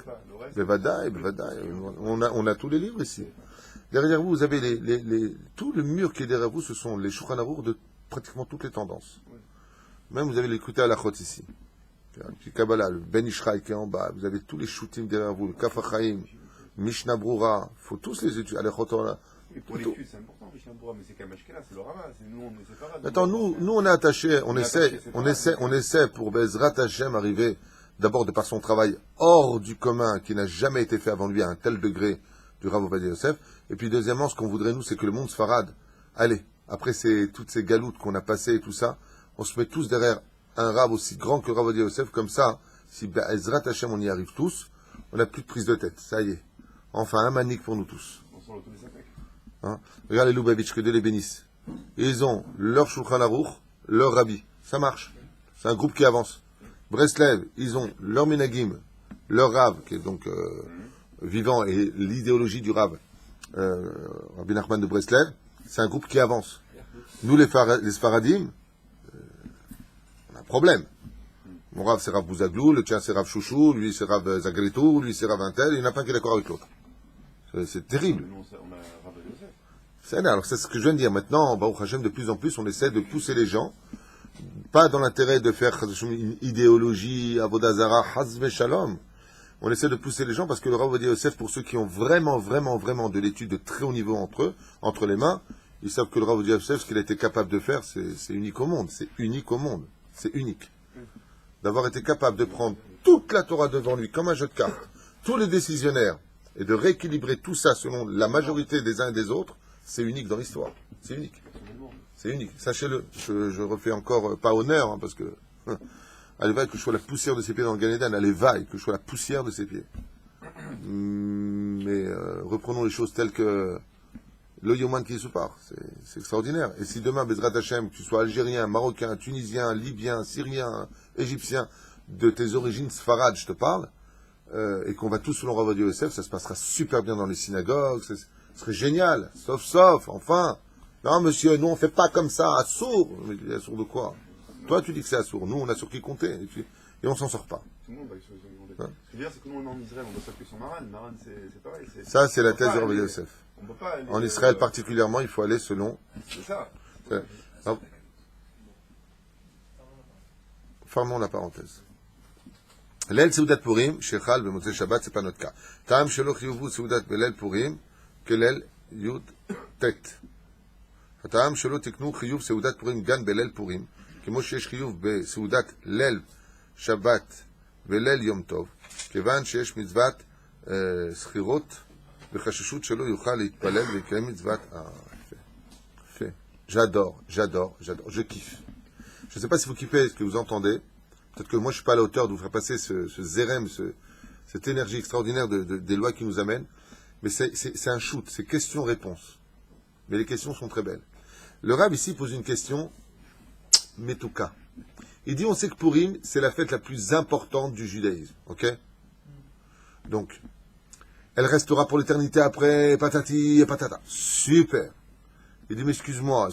Bevadaï, on a tous les livres ici. Derrière vous, vous avez tout le mur qui est derrière vous, ce sont les Shulchan Aruch de pratiquement toutes les tendances. Même vous avez l'écouté à la Chot ici. Un petit Kabbalah, le Ben Ishraï qui est en bas, vous avez tous les shootim derrière vous, le Kaf HaChaim, Mishnah Brura, il faut tous les étudier. Allez, et pour l'étude, c'est important, Mishnah Brura, mais c'est Kamashkela, c'est le Rama, c'est nous, on est séparés. Attends, nous, on est attachés, on essaie pour Bezrat Hashem arriver, d'abord de par son travail hors du commun, qui n'a jamais été fait avant lui à un tel degré du Rav Ovadia Yosef, et puis deuxièmement, ce qu'on voudrait nous, c'est que le monde sfarad, allez, après toutes ces galoutes qu'on a passées et tout ça, on se met tous derrière un Rav aussi grand que Rav Ovadia Yosef, comme ça, si Bezrat Hashem on y arrive tous, on n'a plus de prise de tête, ça y est. Enfin, un manique pour nous tous. On s'en l'autorise avec. Hein? Regarde les Lubavitch, que Dieu les bénisse. Ils ont leur Shulchan Aruch, leur Rabbi. Ça marche. C'est un groupe qui avance. Breslev, ils ont leur Minagim, leur Rav, qui est donc vivant, et l'idéologie du Rav, Rabbi Nachman de Breslev, c'est un groupe qui avance. Nous, les Sfaradim, on a un problème. Mon Rav, c'est Rav Bouzaglou, le tien, c'est Rav Chouchou, lui, c'est Rav Zagretou, lui, c'est Rav Intel, il n'y en a pas un qui est d'accord avec l'autre. C'est terrible. Nous, on a Rav Yosef. Alors, c'est ce que je viens de dire. Maintenant, Baruch Hashem, de plus en plus, on essaie de pousser les gens Pas dans l'intérêt de faire une idéologie, avodazara, hazve shalom. On essaie de pousser les gens parce que le Rav Ovadia Yosef, pour ceux qui ont vraiment de l'étude de très haut niveau entre eux, entre les mains, ils savent que le Rav Ovadia Yosef, ce qu'il a été capable de faire, c'est unique au monde. C'est unique au monde. C'est unique. D'avoir été capable de prendre toute la Torah devant lui, comme un jeu de cartes, tous les décisionnaires, et de rééquilibrer tout ça selon la majorité des uns et des autres, c'est unique dans l'histoire. C'est unique. C'est unique. Sachez-le. Je refais encore, pas honneur, parce que, allez, vaille que je sois la poussière de ses pieds dans le Gan Eden, allez, vaille que je sois la poussière de ses pieds. Mais reprenons les choses telles que le Yoman qui se part. C'est extraordinaire. Et si demain, Bezrat Hashem, que tu sois algérien, marocain, tunisien, libyen, syrien, égyptien, de tes origines sfarad, je te parle, et qu'on va tous selon Rav Ovadia Yosef, ça se passera super bien dans les synagogues, ce serait génial, sauf, enfin. Non, monsieur, nous on fait pas comme ça, assourd. Mais assourd de quoi? Toi, tu dis que c'est assourd. Nous, on a sur qui compter. Et on s'en sort pas. Tout le monde va sur les ce que je veux dire, c'est que nous, on est en Israël, on doit s'appuyer sur Maran. Maran, c'est pareil. Ça, c'est la thèse de Rav Ovadia Yosef. On peut pas aller, En Israël particulièrement, il faut aller selon... C'est ça. Fermons la parenthèse. L'El Seudat Purim, Shechal, B'Motzei Shabbat, c'est pas notre cas. Ta'am Shelo Chiyuvu Seudat Belel Purim, que l'El Yud Tet. הטעם שלא תקנו חיוב סעודת פורים גם בליל פורים, כמו שיש חיוב בסעודת ליל שבת וליל יום טוב, כיוון שיש מצוות סחירות וחששות שלא יוכל להתפלל ויקיים מצוות... fait. J'adore, je kiffe. Je ne sais pas si vous kiffez ce que vous entendez, peut-être que moi je ne suis pas à la hauteur de vous faire passer ce zérem, cette énergie extraordinaire des lois qui nous amènent, mais c'est un shoot, c'est question-réponse. Mais les questions sont très belles. Le Rav ici pose une question, Metouka. Il dit, on sait que Purim, c'est la fête la plus importante du judaïsme, ok? Donc, elle restera pour l'éternité après, patati et patata. Super. Il dit, mais excuse-moi.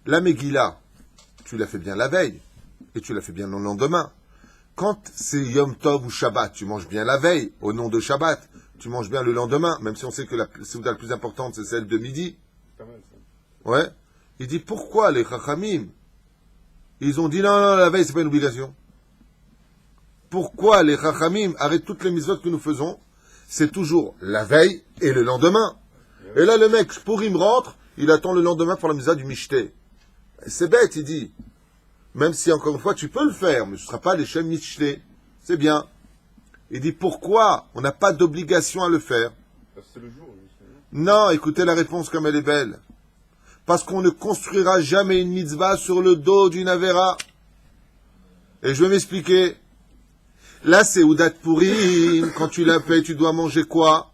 La Megillah, tu l'as fait bien la veille, et tu l'as fait bien le lendemain. Quand c'est Yom Tov ou Shabbat, tu manges bien la veille, au nom de Shabbat. Tu manges bien le lendemain, même si on sait que la Seuda la plus importante, c'est celle de midi. Pas mal, ça. Ouais. Il dit, pourquoi les Chachamim, ils ont dit, non, la veille, c'est pas une obligation. Pourquoi les Chachamim arrêtent toutes les mitzvot que nous faisons, c'est toujours la veille et le lendemain. Et là, le mec, pour il me rentre, il attend le lendemain pour la mitzvah du Mishté. C'est bête, il dit. Même si, encore une fois, tu peux le faire, mais ce ne sera pas les Shem Mishté. C'est bien. Il dit, pourquoi on n'a pas d'obligation à le faire? Parce que c'est le jour. Non, écoutez la réponse comme elle est belle. Parce qu'on ne construira jamais une mitzvah sur le dos d'une Avera. Et je vais m'expliquer. Là, c'est Oudat Purim. Quand tu l'as fait, tu dois manger quoi?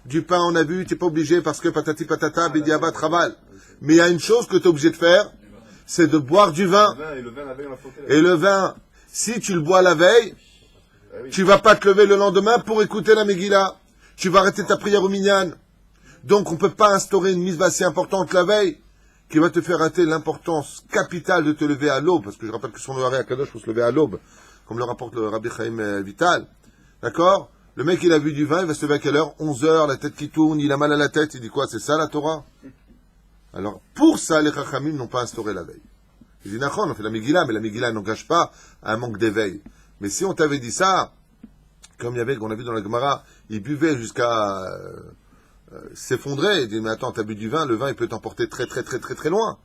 Du pain, on a vu, tu n'es pas obligé parce que patati patata, bidiabat raval. Mais il y a une chose que tu es obligé de faire, c'est de boire du vin. Et le vin, la veille, on l'a fauté. Et le vin, si tu le bois la veille, tu vas pas te lever le lendemain pour écouter la Megillah. Tu vas arrêter ta prière au minyan. Donc, on peut pas instaurer une mitzvah si importante la veille, qui va te faire rater l'importance capitale de te lever à l'aube, parce que je rappelle que sur le Haré Akadosh, il faut se lever à l'aube, comme le rapporte le Rabbi Chaim Vital. D'accord? Le mec, il a bu du vin, il va se lever à quelle heure? 11 heures, la tête qui tourne, il a mal à la tête, il dit quoi? C'est ça la Torah? Alors, pour ça, les Chachamim n'ont pas instauré la veille. Il dit, Nachon, on fait la Megillah, mais la Megillah n'engage pas à un manque d'éveil. Mais si on t'avait dit ça, comme il y avait, qu'on a vu dans la Gemara, il buvait jusqu'à s'effondrer, il dit, mais attends, t'as bu du vin, le vin, il peut t'emporter très loin.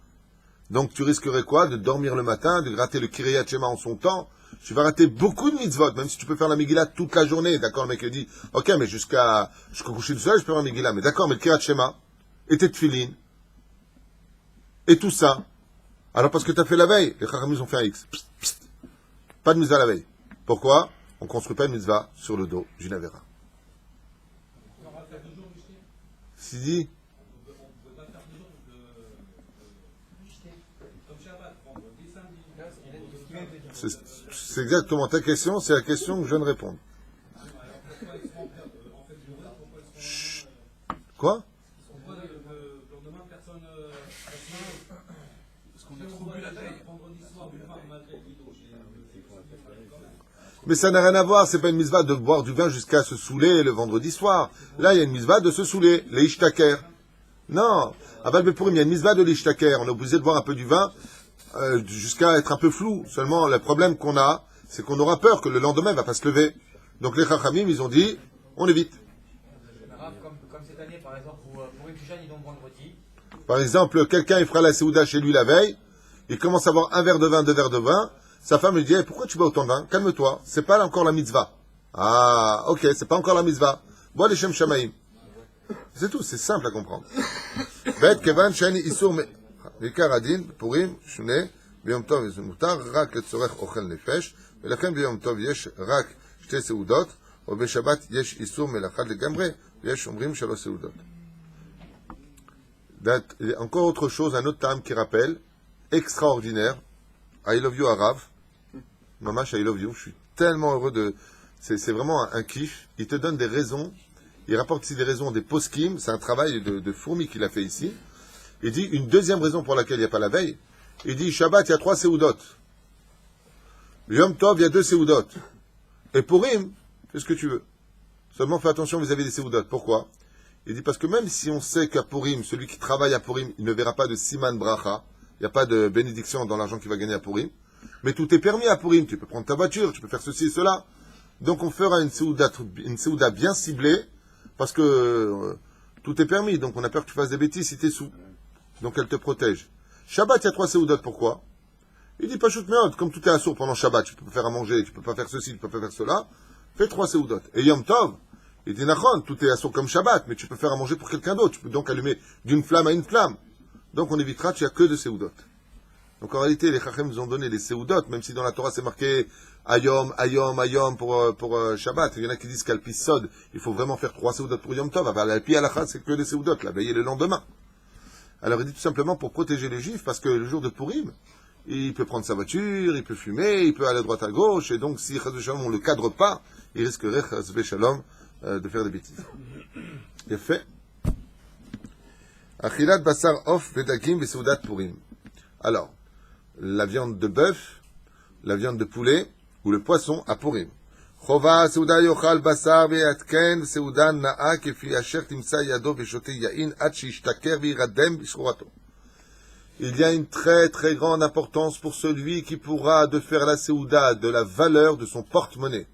Donc, tu risquerais quoi? De dormir le matin, de rater le Kiriyat Shema en son temps. Tu vas rater beaucoup de mitzvot, même si tu peux faire la Megillah toute la journée. D'accord, le mec il dit, ok, mais jusqu'au coucher du soleil, je peux faire la Megillah. Mais d'accord, mais le Kiriyat Shema, et tes tefilin, et tout ça. Alors, parce que tu as fait la veille, les Chachamim ont fait un X. Psst, psst. Pas de mitzvah la veille. Pourquoi? On ne construit pas une mitzvah sur le dos d'une Avera. Si dit, c'est exactement ta question, c'est la question que je viens de répondre. Chut. Quoi? Mais ça n'a rien à voir, c'est pas une mitzvah de boire du vin jusqu'à se saouler le vendredi soir. Là, il y a une mitzvah de se saouler, les ishtaker. Non, à Val Purim, il y a une mitzvah de l'ishtaker. On est obligé de boire un peu du vin jusqu'à être un peu flou. Seulement, le problème qu'on a, c'est qu'on aura peur que le lendemain, il ne va pas se lever. Donc les Chachamim, ils ont dit, on évite. Comme cette année, par exemple, pour une Jeanne, ils donnent vendredi. Par exemple, quelqu'un, il fera la Séouda chez lui la veille, il commence à boire un verre de vin, 2 verres de vin, sa femme lui dit, pourquoi tu bois autant de vin? Calme-toi, c'est pas encore la mitzvah. Ah, ok, c'est pas encore la mitzvah. Bois les Shem Shamaim. C'est tout, c'est simple à comprendre. Bet kevan shani isur me... Vikar adin, purim, shune, biyom tov yizun mutar, rak letzorech ochel nefesh, ולכן ביום טוב יש רק 2 סעודות, או בשבת יש איסור מלאכה לגמרי, ויש אומרים 3 סעודות. Encore autre chose, un autre terme qui rappelle, extraordinaire, I love you Arav, Mamash I love you, je suis tellement heureux de... C'est vraiment un kiff, il te donne des raisons, il rapporte ici des raisons des poskim, c'est un travail de fourmi qu'il a fait ici, il dit une deuxième raison pour laquelle il n'y a pas la veille, il dit Shabbat il y a 3 séoudot, Yom Tov il y a 2 séoudot, et Purim, fais ce que tu veux, seulement fais attention vis-à-vis des séoudot, pourquoi? Il dit parce que même si on sait qu'à Purim, celui qui travaille à Purim, il ne verra pas de Siman Bracha, il n'y a pas de bénédiction dans l'argent qu'il va gagner à Purim, mais tout est permis à Purim, tu peux prendre ta voiture, tu peux faire ceci et cela. Donc on fera une séouda bien ciblée, parce que tout est permis, donc on a peur que tu fasses des bêtises si tu es sous. Donc elle te protège. Shabbat, il y a 3 séoudotes, pourquoi? Il dit pas shoot meod, comme tout est assourd pendant Shabbat, tu peux pas faire à manger, tu peux pas faire ceci, tu peux pas faire cela, fais 3 séoudotes. Et Yom Tov, il dit Nachon, tout est assourd comme Shabbat, mais tu peux faire à manger pour quelqu'un d'autre, tu peux donc allumer d'une flamme à une flamme. Donc on évitera, tu n'as que de séoudotes. Donc en réalité, les Chachem nous ont donné les séoudotes, même si dans la Torah c'est marqué Ayom, Ayom, Ayom pour Shabbat. Il y en a qui disent qu'Alpi Sod, il faut vraiment faire 3 séoudotes pour Yom Tov. Alpi Alachat, c'est que des séoudotes, la veille et le lendemain. Alors il dit tout simplement pour protéger les Juifs, parce que le jour de Purim, il peut prendre sa voiture, il peut fumer, il peut aller à droite à gauche, et donc si Chaz Shalom on ne le cadre pas, il risquerait Chaz Shalom de faire des bêtises. Il fait Achilat Basar Of Vedakim Vesoudat Purim. Alors, la viande de bœuf, la viande de poulet ou le poisson à Purim. Chova Seuda Yochal Basar Ve'atken Seuda Na'a Kefi Asher Timsa Yado Veshote Yain Ad Shishtaker Viradem Bishurato. Il y a une très très grande importance pour celui qui pourra de faire la Seuda de la valeur de son porte-monnaie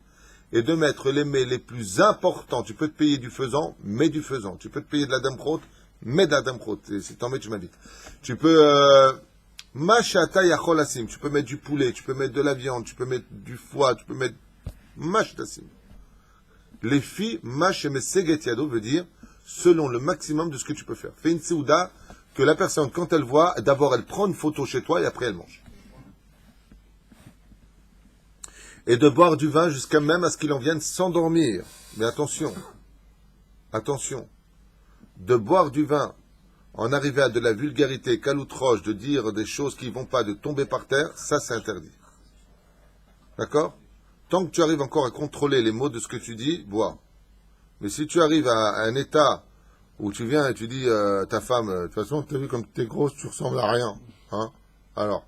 et de mettre les mets les plus importants. Tu peux te payer du faisan, mets du faisan. Tu peux te payer de la damprot, mets de la damprot. Si t'en mets, tu m'invites. Tu peux... Mashata yachol asim, tu peux mettre du poulet, tu peux mettre de la viande, tu peux mettre du foie, tu peux mettre mash tasim. Les filles, mash et meseget yado veut dire selon le maximum de ce que tu peux faire. Fais une séouda que la personne, quand elle voit, d'abord elle prend une photo chez toi et après elle mange. Et de boire du vin jusqu'à même à ce qu'il en vienne s'endormir. Mais attention, attention, de boire du vin en arriver à de la vulgarité, caloutroche, de dire des choses qui ne vont pas, de tomber par terre, ça c'est interdit. D'accord? Tant que tu arrives encore à contrôler les mots de ce que tu dis, bois. Mais si tu arrives à un état où tu viens et tu dis ta femme, de toute façon, tu as vu comme tu es grosse, tu ressembles à rien. Hein? Alors?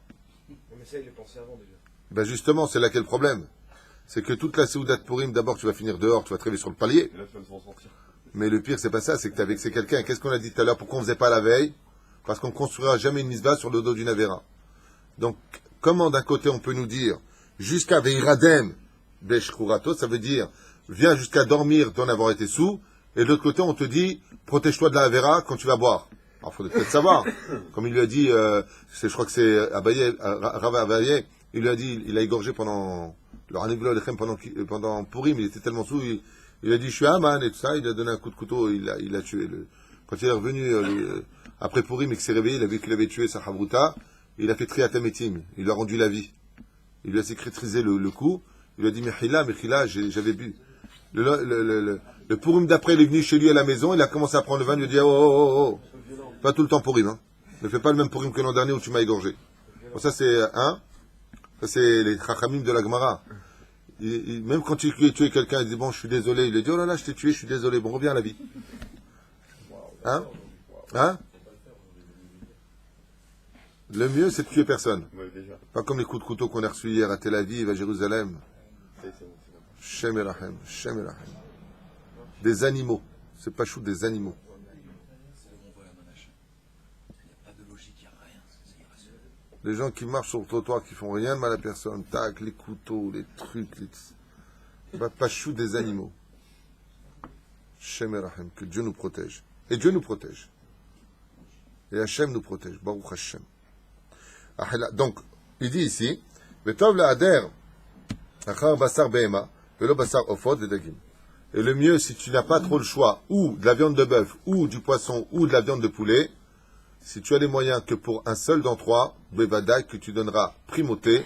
Mais ça, il est pensé avant déjà. Ben justement, c'est là qu'est le problème. C'est que toute la Séouda de Purim, d'abord tu vas finir dehors, tu vas te réveiller sur le palier. Et là, tu vas s'en sortir. Mais le pire, c'est pas ça, c'est que tu as vexé quelqu'un. Qu'est-ce qu'on a dit tout à l'heure? Pourquoi on ne faisait pas la veille? Parce qu'on ne construira jamais une misva sur le dos d'une Avera. Donc, comment d'un côté on peut nous dire, jusqu'à Veiradem, Beshkurato, ça veut dire, viens jusqu'à dormir d'en avoir été sous, et de l'autre côté on te dit, protège-toi de la Avera quand tu vas boire. Alors, il faudrait peut-être savoir. Comme il lui a dit, je crois que c'est Abaye, Rav Abaye, il lui a dit, il a égorgé pendant le Hanivlo Lechem pendant Purim, il était tellement sous, il a dit, je suis Haman et tout ça, il a donné un coup de couteau, il a tué. Quand il est revenu après Purim et qu'il s'est réveillé, il a vu qu'il avait tué sa Havruta, il a fait Triatametim, il lui a rendu la vie. Il lui a sécrétisé le coup, il lui a dit, Mechila, j'avais bu. Le Purim d'après, il est venu chez lui à la maison, il a commencé à prendre le vin, il lui a dit, oh. Pas tout le temps Purim, hein. Ne fais pas le même Purim que l'an dernier où tu m'as égorgé. Bon, ça c'est, ça c'est les Chachamim de la Gemara. Même quand tu as tué quelqu'un, il dit bon, je suis désolé. Il a dit oh là là, je t'ai tué, je suis désolé. Bon, reviens à la vie. Hein? Le mieux, c'est de tuer personne. Ouais, déjà. Pas comme les coups de couteau qu'on a reçus hier à Tel Aviv, à Jérusalem. C'est bon. Shem Elachem, Shem Elachem. Des animaux. C'est pas chou, des animaux. C'est le renvoi à Manache. Les gens qui marchent sur le trottoir, qui font rien de mal à personne, tac, les couteaux, les trucs, pas chou des animaux. Shem Erachem, que Dieu nous protège. Et Dieu nous protège. Et Hachem nous protège. Baruch Hashem. Donc, il dit ici, Vetov la'ader, achar basar behema, velo basar ofot vedagim. Et le mieux, si tu n'as pas trop le choix, ou de la viande de bœuf, ou du poisson, ou de la viande de poulet, si tu as les moyens que pour un seul d'entre trois, bevada, que tu donneras primauté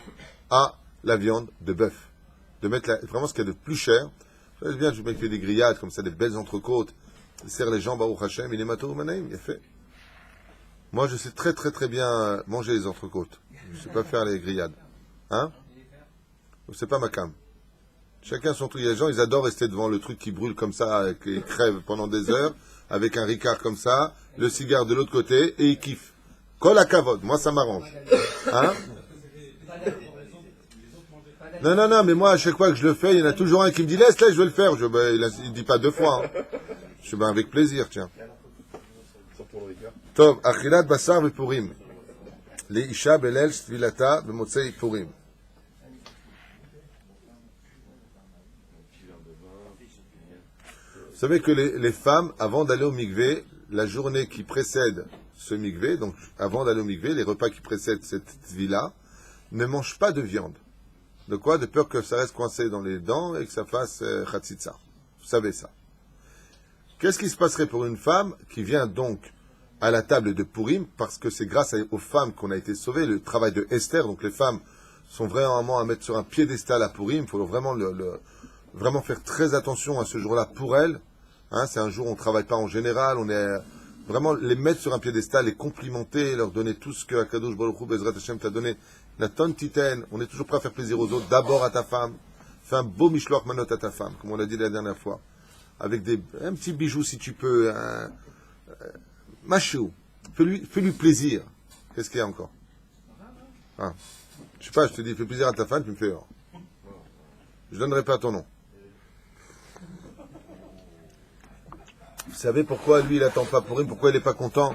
à la viande de bœuf. De mettre vraiment ce qu'il y a de plus cher. C'est bien, je mets des grillades, comme ça, des belles entrecôtes. Il sert les gens, Baruch Hashem, il est mato manaim, il est fait. Moi, je sais très très très bien manger les entrecôtes. Je ne sais pas faire les grillades. Hein? C'est pas ma cam. Chacun son truc. Les gens, ils adorent rester devant le truc qui brûle comme ça, qui crève pendant des heures, avec un ricard comme ça, le cigare de l'autre côté, et ils kiffent. Kol à kavod. Moi, ça m'arrange. Hein? Non, mais moi, à chaque fois que je le fais, il y en a toujours un qui me dit, laisse, je vais le faire. Il dit pas deux fois. Hein. Je dis, avec plaisir, tiens. Tov, achilat basar v'purim. Leisha belel shvilata b'motzei purim. Vous savez que les femmes, avant d'aller au mikvé, la journée qui précède ce mikvé, donc avant d'aller au mikvé, les repas qui précèdent cette villa, ne mangent pas de viande. De quoi? De peur que ça reste coincé dans les dents et que ça fasse chatzitza. Vous savez ça. Qu'est-ce qui se passerait pour une femme qui vient donc à la table de Purim, parce que c'est grâce aux femmes qu'on a été sauvés, le travail de Esther, donc les femmes sont vraiment à mettre sur un piédestal à Purim, il faut vraiment vraiment faire très attention à ce jour-là pour elles. Hein, c'est un jour où on ne travaille pas en général, on est vraiment les mettre sur un piédestal, les complimenter, leur donner tout ce que Akadosh Baruch Hu Bezrat Hashem t'a donné, la tonne titaine, on est toujours prêt à faire plaisir aux autres, d'abord à ta femme, fais un beau mishloach manot à ta femme, comme on l'a dit la dernière fois, avec un petit bijou si tu peux, machou, fais-lui plaisir. Qu'est-ce qu'il y a encore? Ah. Je sais pas, je te dis, fais plaisir à ta femme, tu me fais. Je donnerai pas ton nom. Vous savez pourquoi lui il attend pas pour lui, pourquoi il n'est pas content?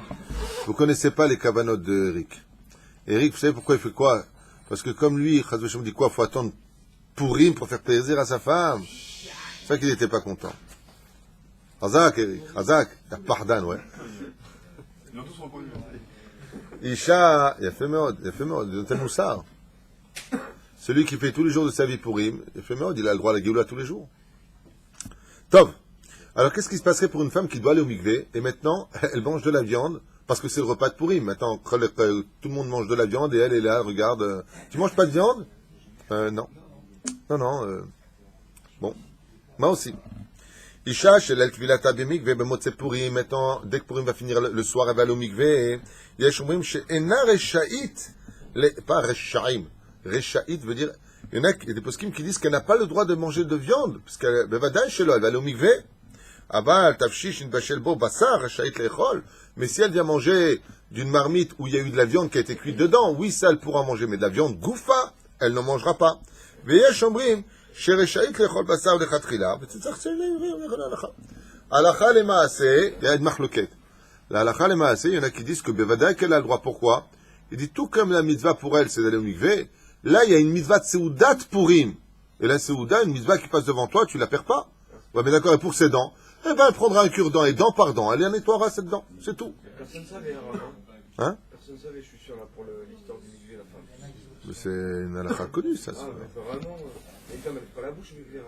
Vous connaissez pas les cavanotes de Eric. Eric, vous savez pourquoi il fait quoi? Parce que comme lui, Chazvesham dit quoi? Il faut attendre Purim pour faire plaisir à sa femme. C'est ça qu'il n'était pas content. Hazak, Eric, Hazak, pardon, ouais. Ils ont tous reconnu. Isha, il a fait Meod, il a tel moussard. Celui qui fait tous les jours de sa vie Purim, il a fait Meod, il a le droit à la Géoula tous les jours. Tov. Alors, qu'est-ce qui se passerait pour une femme qui doit aller au mikvé, et maintenant, elle mange de la viande, parce que c'est le repas de Purim. Maintenant, tout le monde mange de la viande, et elle est là, regarde. Tu manges pas de viande? Non. Non. Bon. Moi aussi. Isha, chez l'Eltvilata b'mikvé, b'motse Purim, maintenant, dès que Purim va finir le soir, elle va aller au mikvé, et Yeshomrim, chez Ena Reshaït, pas Reshaïm. Reshaït veut dire, il y a des poskim qui disent qu'elle n'a pas le droit de manger de viande, parce qu'elle va aller au mikvé. Aval, tafshish, in bachel bo, basar, rachait l'echol. Mais si elle vient manger d'une marmite où il y a eu de la viande qui a été cuite dedans, oui, ça, elle pourra manger. Mais de la viande goufa, elle n'en mangera pas. Veyesh omrim, sherechait l'echol basar lechatchila. Alacha le maaseh, il y a une marloquette. La alacha le maaseh, il y en a qui disent que bevada qu'elle a le droit. Pourquoi? Il dit tout comme la mitzvah pour elle, c'est d'aller au mikvé. Là, il y a une mitzvah de seudat purim. Et la seuda, une mitzvah qui passe devant toi, tu la perds pas. Ouais, mais d'accord, et pour ses dents, eh ben, elle prendra un cure-dent et dent par dent, elle en nettoiera cette dent, c'est tout. Personne ne savait, Hein? Personne ne savait, je suis sûr, là, pour l'histoire du mikvé, la femme. Mais c'est une halakha connue, ça. Ah, mais vraiment, les femmes, elles font pas la bouche au mikvé, là.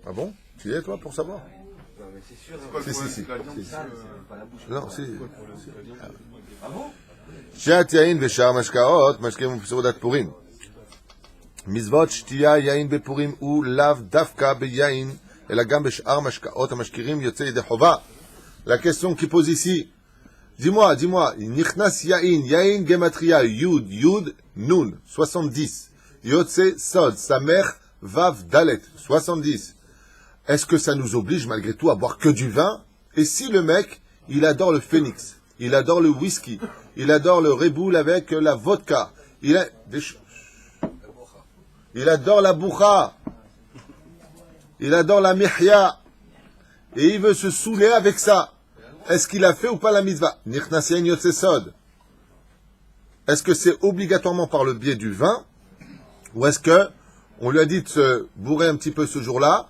Ah bon? Tu y es, toi, pour savoir? Non, mais c'est sûr. C'est quoi le problème? Si. La viande, Si. c'est Pas la bouche. Non, si. Ah bon? שתיית יין ושאר משקאות, משקאים בסעודת פורים. מצוות שתייה יין בפורים הוא לאו דווקא ביין, אלא גם בשאר משקאות המשקירים יוצא ידי חובה. La question qui pose ici, dis-moi, נכנס יין, יין גמטריה, יוד, נון, 70. יוצא סוד, סמך, וו, דלת, 70. Est-ce que ça nous oblige malgré tout à boire que du vin? Et si le mec, il adore le phénix, il adore le whisky, il adore le reboul avec la vodka, il adore la boucha, il adore la mihya, et il veut se saouler avec ça. Est-ce qu'il a fait ou pas la mitzvah? Nichnas yain yotze sod. est-ce que c'est obligatoirement par le biais du vin, ou est-ce que on lui a dit de se bourrer un petit peu ce jour-là,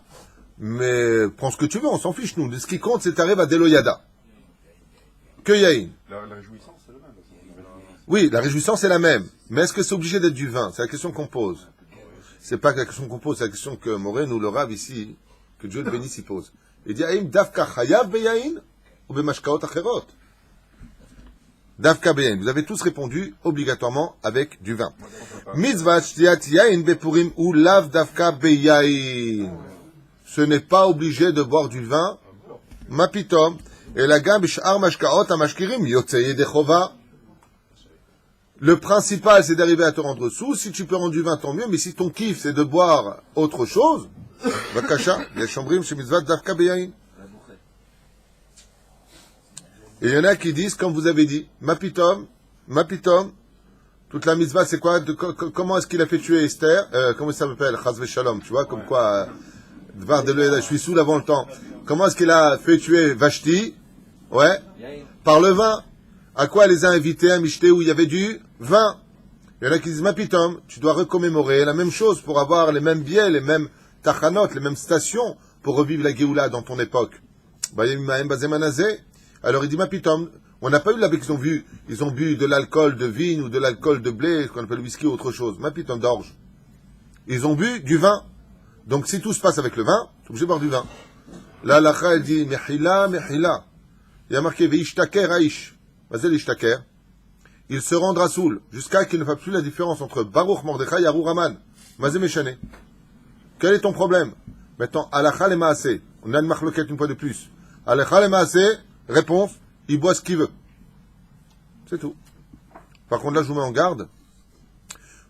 mais prends ce que tu veux, on s'en fiche, nous. Ce qui compte, c'est t'arrives à Deloyada. Que Yahin. La réjouissance, c'est le même. Oui, la réjouissance est la même. Mais est-ce que c'est obligé d'être du vin? C'est la question qu'on pose. C'est pas la question qu'on pose, c'est la question que Moré, nous, le Rav ici, que Dieu le bénisse, il pose. Il dit, Aïm Davka Chayav Beyahin ou Bemashkaot Acherot? Davka Beyahin. Vous avez tous répondu obligatoirement avec du vin. Mitzvah Shtiyat Yahin Bepurim ou Lav Davka Beyahin. Ce n'est pas obligé de boire du vin. Mapitom. Et la gamme Bishar Mashkaot Amashkirim Yotzei Dechova. Le principal, c'est d'arriver à te rendre sous. Si tu peux rendre du vin, tant mieux. Mais si ton kiff, c'est de boire autre chose, Vakasha, les chambrim chez Mitzvah Davka Beyahin. Et il y en a qui disent, comme vous avez dit, Mapitom, toute la mitzvah, c'est quoi? Comment est-ce qu'il a fait tuer Esther? Comment ça s'appelle? Chazve Shalom, tu vois, comme quoi, Dvar de je suis sous avant le temps. Comment est-ce qu'il a fait tuer Vashti? Ouais. Par le vin. À quoi elle les a invités à Michté où il y avait du vin? Il y en a qui disent, Mapitom, tu dois recommémorer la même chose pour avoir les mêmes biais, les mêmes tachanot, les mêmes stations pour revivre la Géoula dans ton époque. Alors il dit, Mapitom, on n'a pas eu l'abbé qu'ils ont vu, ils ont bu de l'alcool de vigne ou de l'alcool de blé, ce qu'on appelle le whisky ou autre chose. Mapitom d'orge. Ils ont bu du vin. Donc si tout se passe avec le vin, tu es obligé de boire du vin. Là, l'akha, elle dit, Mehila. Il y a marqué, Veishtaker Aish. Vas-y, l'ishtaker. Il se rendra saoul, jusqu'à qu'il ne fasse plus la différence entre Baruch Mordechai et Arur Haman. Mazé Meshane. Quel est ton problème? Maintenant, Alakha le Maaseh. On a une marloquette une fois de plus. Alakha le Maaseh, réponse, il boit ce qu'il veut. C'est tout. Par contre, là, je vous mets en garde.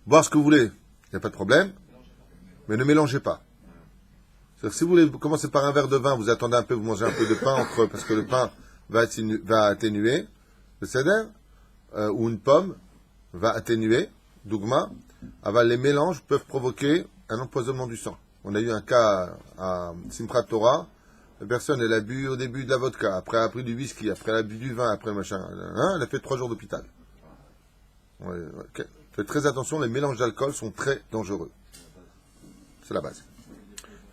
Boire ce que vous voulez, il n'y a pas de problème. Mais ne mélangez pas. C'est-à-dire que si vous voulez commencer par un verre de vin, vous attendez un peu, vous mangez un peu de pain entre, parce que le pain va atténuer. Le céder, ou une pomme, va atténuer. Dougma. Les mélanges peuvent provoquer un empoisonnement du sang. On a eu un cas à Simchat Torah. La personne, elle a bu au début de la vodka, après elle a pris du whisky, après elle a bu du vin, après le machin. Elle a fait 3 jours d'hôpital. Faites très attention, les mélanges d'alcool sont très dangereux. C'est la base.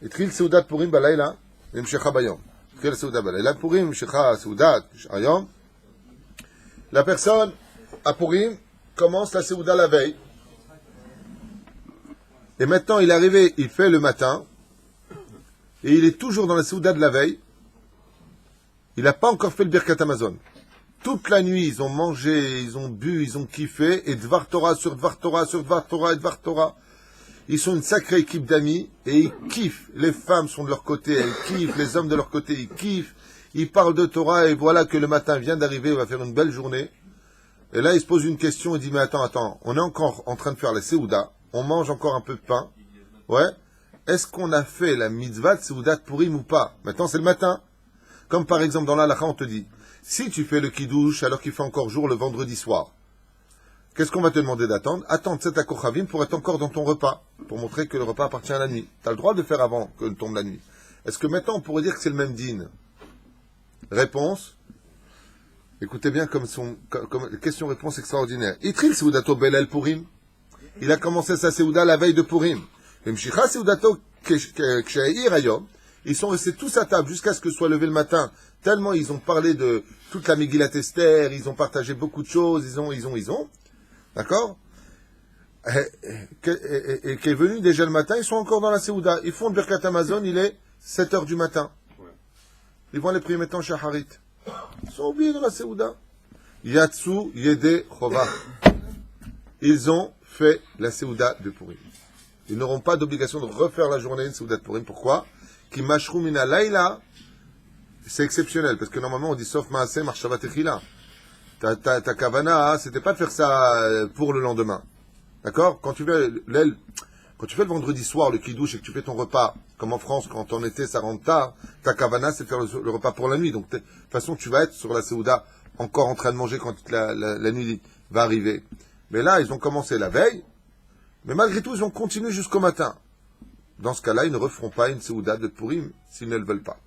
Et Tril Seudat Purim Balayla, Mshecha Bayom. Tril Seudat Balayla, Purim, Mshecha Seudat, Ayom. La personne, à Purim, commence la Seuda la veille. Et maintenant, il est arrivé, il fait le matin, et il est toujours dans la Seuda de la veille. Il n'a pas encore fait le Birkat Amazon. Toute la nuit, ils ont mangé, ils ont bu, ils ont kiffé, et Dvar Torah sur Dvar Torah sur Dvar Torah et Dvar Torah. Ils sont une sacrée équipe d'amis, et ils kiffent. Les femmes sont de leur côté, elles kiffent, les hommes de leur côté, ils kiffent. Ils parlent de Torah, et voilà que le matin vient d'arriver, on va faire une belle journée. Et là, il se pose une question, il dit, mais attends, on est encore en train de faire la Seuda, on mange encore un peu de pain, ouais. Est-ce qu'on a fait la mitzvah de Seudat Purim ou pas? Maintenant, c'est le matin. Comme par exemple, dans l'Halakha, on te dit, si tu fais le Kiddush alors qu'il fait encore jour le vendredi soir, qu'est-ce qu'on va te demander d'attendre? Attendre cet Akochavim pour être encore dans ton repas, pour montrer que le repas appartient à la nuit. Tu as le droit de le faire avant que tombe la nuit. Est-ce que maintenant, on pourrait dire que c'est le même din? Réponse. Écoutez bien comme question-réponse extraordinaire. Itril Seudato Belel Purim. Il a commencé sa Seuda la veille de Purim. Mshicha Seudato Ksheir Ayom. Ils sont restés tous à table jusqu'à ce que soit levé le matin. Tellement ils ont parlé de toute la Megillat Esther, ils ont partagé beaucoup de choses, ils ont. D'accord? Et qui est venu déjà le matin, ils sont encore dans la Seuda. Ils font le Birkat Amazon, il est 7h du matin. Ils vont aller prier maintenant chez Harit. Ils sont oubliés dans la Seuda. Yatsu Yede Chova. Ils ont fait la Seuda de Purim. Ils n'auront pas d'obligation de refaire la journée de Seuda de Purim. Pourquoi? Ki mashru mina laila. C'est exceptionnel, parce que normalement on dit sauf maaseh marshava techila. Ta kavana, c'était pas de faire ça pour le lendemain. D'accord? Quand tu fais le vendredi soir, le kidouche, et que tu fais ton repas, comme en France, quand en été ça rentre tard, ta kavana, c'est de faire le repas pour la nuit. Donc, de toute façon, tu vas être sur la Seuda, encore en train de manger quand la nuit va arriver. Mais là, ils ont commencé la veille, mais malgré tout, ils ont continué jusqu'au matin. Dans ce cas-là, ils ne referont pas une Seuda de Purim, s'ils ne le veulent pas.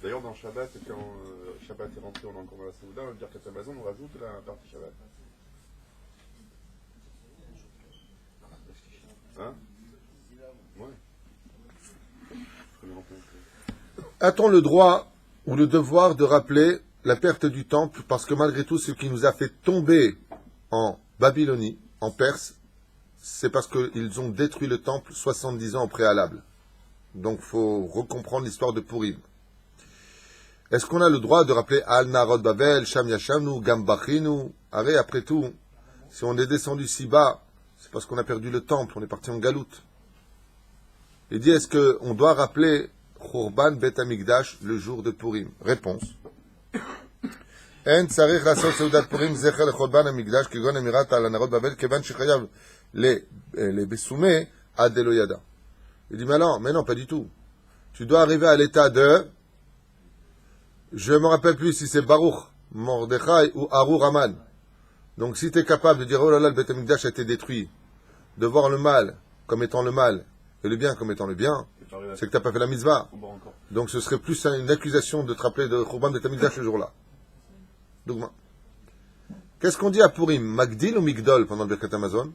D'ailleurs, dans Shabbat, quand Shabbat est rentré, on est encore dans la Seuda, on va dire qu'à Amazon, on rajoute la partie Shabbat. Hein? Ouais. A-t-on le droit ou le devoir de rappeler la perte du temple parce que malgré tout ce qui nous a fait tomber en Babylonie, en Perse, c'est parce qu'ils ont détruit le temple 70 ans au préalable. Donc il faut recomprendre l'histoire de Purim. Est-ce qu'on a le droit de rappeler Al Narod Babel, Sham Yashamnu, Gambachinu? Après tout, si on est descendu si bas, c'est parce qu'on a perdu le temple, on est parti en galoute. Il dit, est-ce qu'on doit rappeler Khurban Bet Hamikdash le jour de Purim? Réponse. En tzarich לעשות סעודת פורים זכר לחורבן המקדש כגון אמירת על הנרות בבל כיוון שחייב לבסומה עד דלא ידע. Il dit, mais non, pas du tout. Tu dois arriver à l'état de, je me rappelle plus si c'est Baruch, Mordechai ou Arur Aman. Donc si tu es capable de dire, oh là là, le Bet Hamikdash a été détruit, de voir le mal comme étant le mal, et le bien comme étant le bien, c'est que tu n'as pas fait la mitzvah. Donc ce serait plus une accusation de te rappeler de Khurban Bet Hamikdash ce jour-là. Dougma. Qu'est-ce qu'on dit à Purim? Magdil ou Migdol pendant le Birkat Hamazon?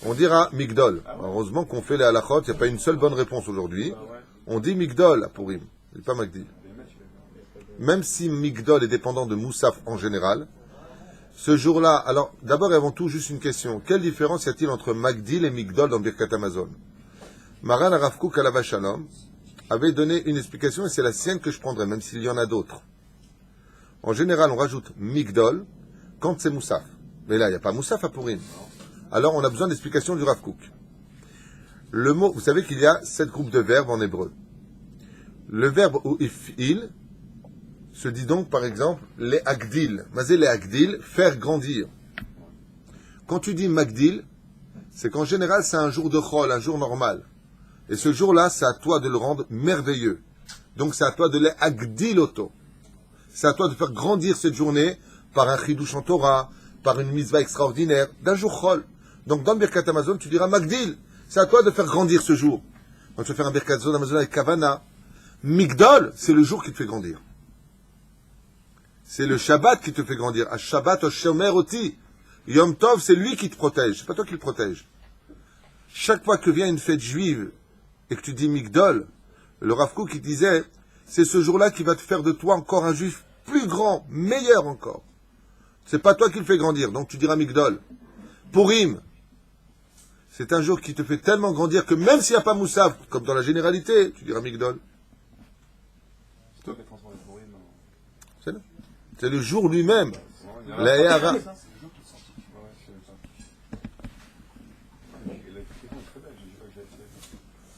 On dira Migdol. Heureusement qu'on fait les halachot, il n'y a pas une seule bonne réponse aujourd'hui. On dit Migdol à Purim, et pas Magdil. Même si Migdol est dépendant de Moussaf en général, ce jour-là, alors d'abord et avant tout, juste une question. Quelle différence y a-t-il entre Magdil et Migdol dans Birkat Hamazon? Maran Arav Kook Alav Shalom avait donné une explication et c'est la sienne que je prendrai, même s'il y en a d'autres. En général, on rajoute Migdol quand c'est Moussaf. Mais là, il n'y a pas Moussaf à Purim. Alors, on a besoin d'explication du Rav Kook. Le mot, vous savez qu'il y a 7 groupes de verbes en hébreu. Le verbe ou if'il se dit donc, par exemple, les agdil. Mazé les agdil, faire grandir. Quand tu dis magdil, c'est qu'en général, c'est un jour de chol, un jour normal. Et ce jour-là, c'est à toi de le rendre merveilleux. Donc, c'est à toi de les agdil auto. C'est à toi de faire grandir cette journée par un chidouche en Torah, par une mitzvah extraordinaire, d'un jour chol. Donc dans le Birkat Hamazon, tu diras Magdil. C'est à toi de faire grandir ce jour. Quand tu vas faire un Birkat Hamazon avec Kavana, Migdol, c'est le jour qui te fait grandir. C'est le Shabbat qui te fait grandir. À Shabbat, au Shomer Oti. Yom Tov, c'est lui qui te protège. C'est pas toi qui le protège. Chaque fois que vient une fête juive et que tu dis Migdol, le Rav Kook qui disait, c'est ce jour-là qui va te faire de toi encore un juif plus grand, meilleur encore. C'est pas toi qui le fais grandir, donc tu diras Migdol. Purim, c'est un jour qui te fait tellement grandir que même s'il n'y a pas Moussaf, comme dans la généralité, tu diras Migdol. C'est toi qui as transformé Purim en... C'est le jour lui-même. La Ehara.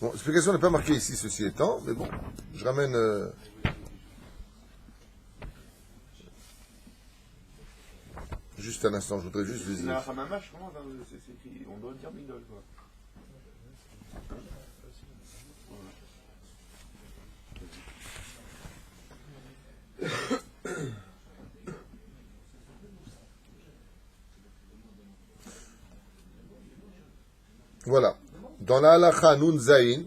Bon, l'explication n'est pas marquée ici, ceci étant, mais bon, je ramène... Juste un instant, je voudrais juste C'est viser. un Hamamash, comment c'est écrit? On doit dire Migdol, quoi. Voilà. Dans la Halacha Nun Zayin,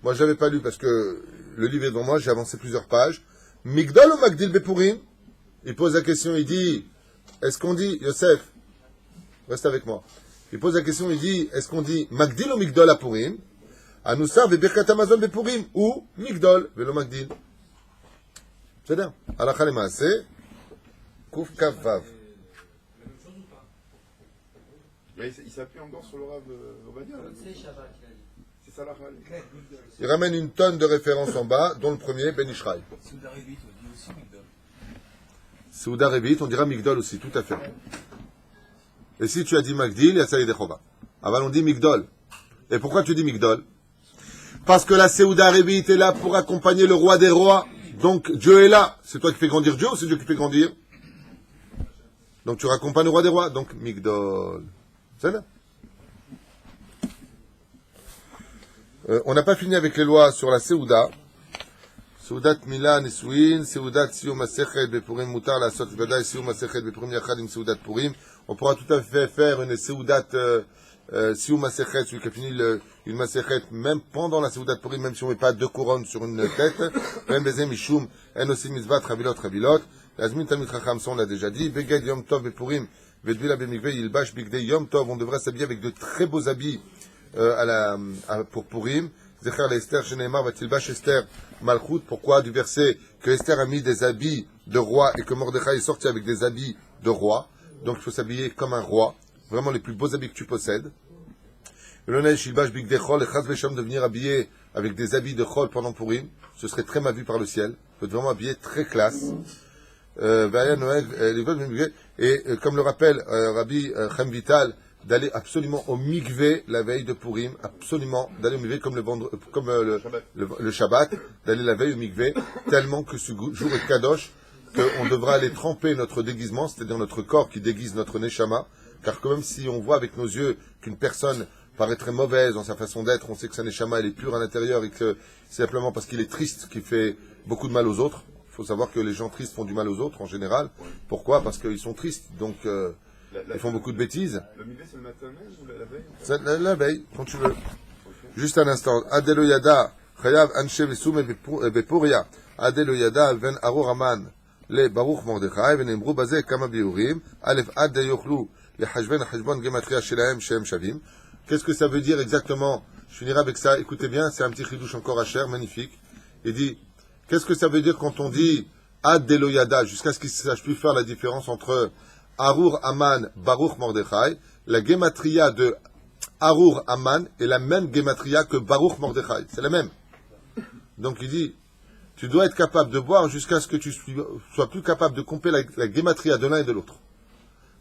moi j'avais pas lu parce que le livre est devant moi, j'ai avancé plusieurs pages. Migdol ou Magdil Bepurim? Il pose la question, il dit, est-ce qu'on dit, Yosef, reste avec moi. Il pose la question, il dit, est-ce qu'on dit Magdil ou Migdol à Purim? Anoussar ve Birkat Hamazon Bepurim ou Migdol velo Magdil. C'est bien. Halacha le Maaseh, Kuf Kav Vav. Il s'appuie encore sur le Rav Obadia. C'est Shabbat, il a dit. C'est ça la Chal. Il ramène une tonne de références en bas, dont le premier, Ben Ishraï. Souda Revit, on dit aussi Migdol. Souda Revit, on dira Migdol aussi, tout à fait. Et si tu as dit Magdil, il y a Saïd Echova. Aval, on dit Migdol. Et pourquoi tu dis Migdol? Parce que la Souda Revit est là pour accompagner le roi des rois. Donc Dieu est là. C'est toi qui fais grandir Dieu ou c'est Dieu qui fait grandir? Donc tu raccompagnes le roi des rois. Donc Migdol. C'est là. On n'a pas fini avec les lois sur la Seuda. Seudat Mila Nisouin, Seudat Sium Masechet Bepurim Mutar la Sot Vada, Sium Masechet Bepurim Yachad im Seudat Purim. On pourra tout à fait faire une Seudat Sium Masechet, celui qui a fini une Masechet, même pendant la Seudat Purim, même si on ne met pas 2 couronnes sur une tête. Même Bezem Mishum, En Osim Mizvat, Ravilot, Ravilot. Lazmin Talmid Chacham, ça on l'a déjà dit. Beged Yom Tov Bepurim, Vedvila bemikve yilbash bigdei yom tov. On devrait s'habiller avec de très beaux habits pour Purim. Zecher l'Esther sheneemar vatilbash Esther malchut. Pourquoi? Du verset que Esther a mis des habits de roi et que Mordechai est sorti avec des habits de roi. Donc il faut s'habiller comme un roi. Vraiment les plus beaux habits que tu possèdes. Le neige shilbash bigdei chol. Et chas vesham de venir habillé avec des habits de chol pendant Purim. Ce serait très mal vu par le ciel. Il faut être vraiment habillé très classe. Et comme le rappelle Rabbi Chaim Vital, d'aller absolument au mikvé la veille de Purim, absolument d'aller au mikvé comme le Shabbat, d'aller la veille au mikvé, tellement que ce jour est kadosh, qu'on devra aller tremper notre déguisement, c'est-à-dire notre corps qui déguise notre neshama, car quand même si on voit avec nos yeux qu'une personne paraît très mauvaise dans sa façon d'être, on sait que sa neshama elle est pure à l'intérieur et que c'est simplement parce qu'il est triste qu'il fait beaucoup de mal aux autres. Il faut savoir que les gens tristes font du mal aux autres en général. Pourquoi? Parce qu'ils sont tristes, donc ils font beaucoup de bêtises. Le milieu, c'est le matin même ou la veille? C'est la veille, quand tu veux. Juste un instant. Adelo yada, chayav anshe vesume bepuria. Adelo yada ven arur aman le baruch mordechai ונאמרו בזה כמה ביאורים. א' עד יוכלו לחשבן חשבון גימטריה שלהם שהם שווים. Qu'est-ce que ça veut dire exactement? Je finirai avec ça. Écoutez bien, c'est un petit chidouche encore à cher, magnifique. Il dit, qu'est-ce que ça veut dire quand on dit Ad Deloyada, jusqu'à ce qu'il ne sache plus faire la différence entre Arur Aman, Baruch Mordechai. La gematria de Arur Aman est la même gematria que Baruch Mordechai. C'est la même. Donc il dit, tu dois être capable de boire jusqu'à ce que tu sois plus capable de compter la gematria de l'un et de l'autre.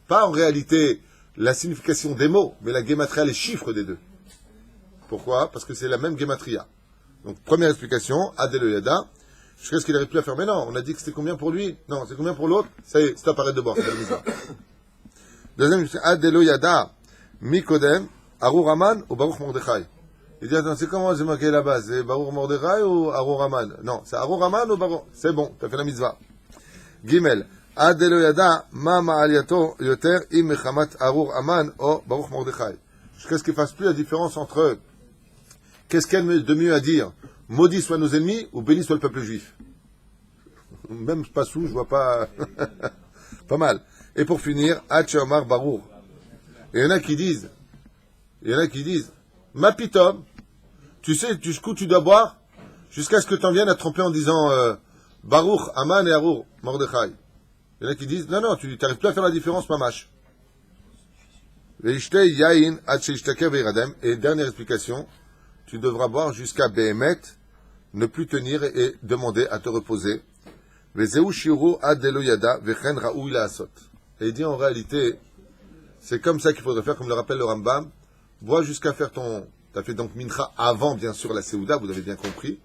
Pas en réalité la signification des mots, mais la gematria, les chiffres des deux. Pourquoi? Parce que c'est la même gematria. Donc, première explication, Adeloyada, jusqu'à ce qu'il n'arrive plus à faire. Mais non, on a dit que c'était combien pour lui? Non, c'est combien pour l'autre? Ça y est, stop, arrête de boire, c'est la mise. Deuxième explication, Adeloyada, Mikodem, Arur Aman ou Baruch Mordechai. Il dit, attends, c'est comment j'ai marqué là-bas? C'est Baruch Mordechai ou Arur Aman? Non, c'est Arur Aman ou Baruch? C'est bon, tu as fait la mitzvah. Gimel, Adeloyada, Ma Ma'aliato, Yoter, Im Mechamat Arur Aman ou Baruch Mordechai. Jusqu'à ce qu'il ne fasse plus la différence entre qu'est-ce qu'il y a de mieux à dire? Maudit soient nos ennemis ou béni soit le peuple juif? Même pas sous, je vois pas. Pas mal. Et pour finir, Hachamar Barour. Et il y en a qui disent, ma pitom, tu sais, jusqu'où tu dois boire? Jusqu'à ce que tu en viennes à tromper en disant Baruch, Aman et Arur, Mordechai. Il y en a qui disent, non, tu n'arrives plus à faire la différence, mamash. Et dernière explication, tu devras boire jusqu'à Behemet, ne plus tenir et demander à te reposer. Et il dit en réalité, c'est comme ça qu'il faudrait faire, comme le rappelle le Rambam, bois jusqu'à faire ton... Tu as fait donc mincha avant, bien sûr, la Seouda, vous avez bien compris.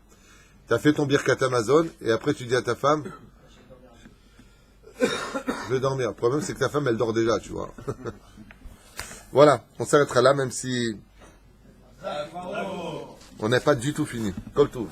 Tu as fait ton birkat Amazon, et après tu dis à ta femme, je vais dormir. Le problème, c'est que ta femme, elle dort déjà, tu vois. Voilà, on s'arrêtera là, même si on n'est pas du tout fini. Kol Tov.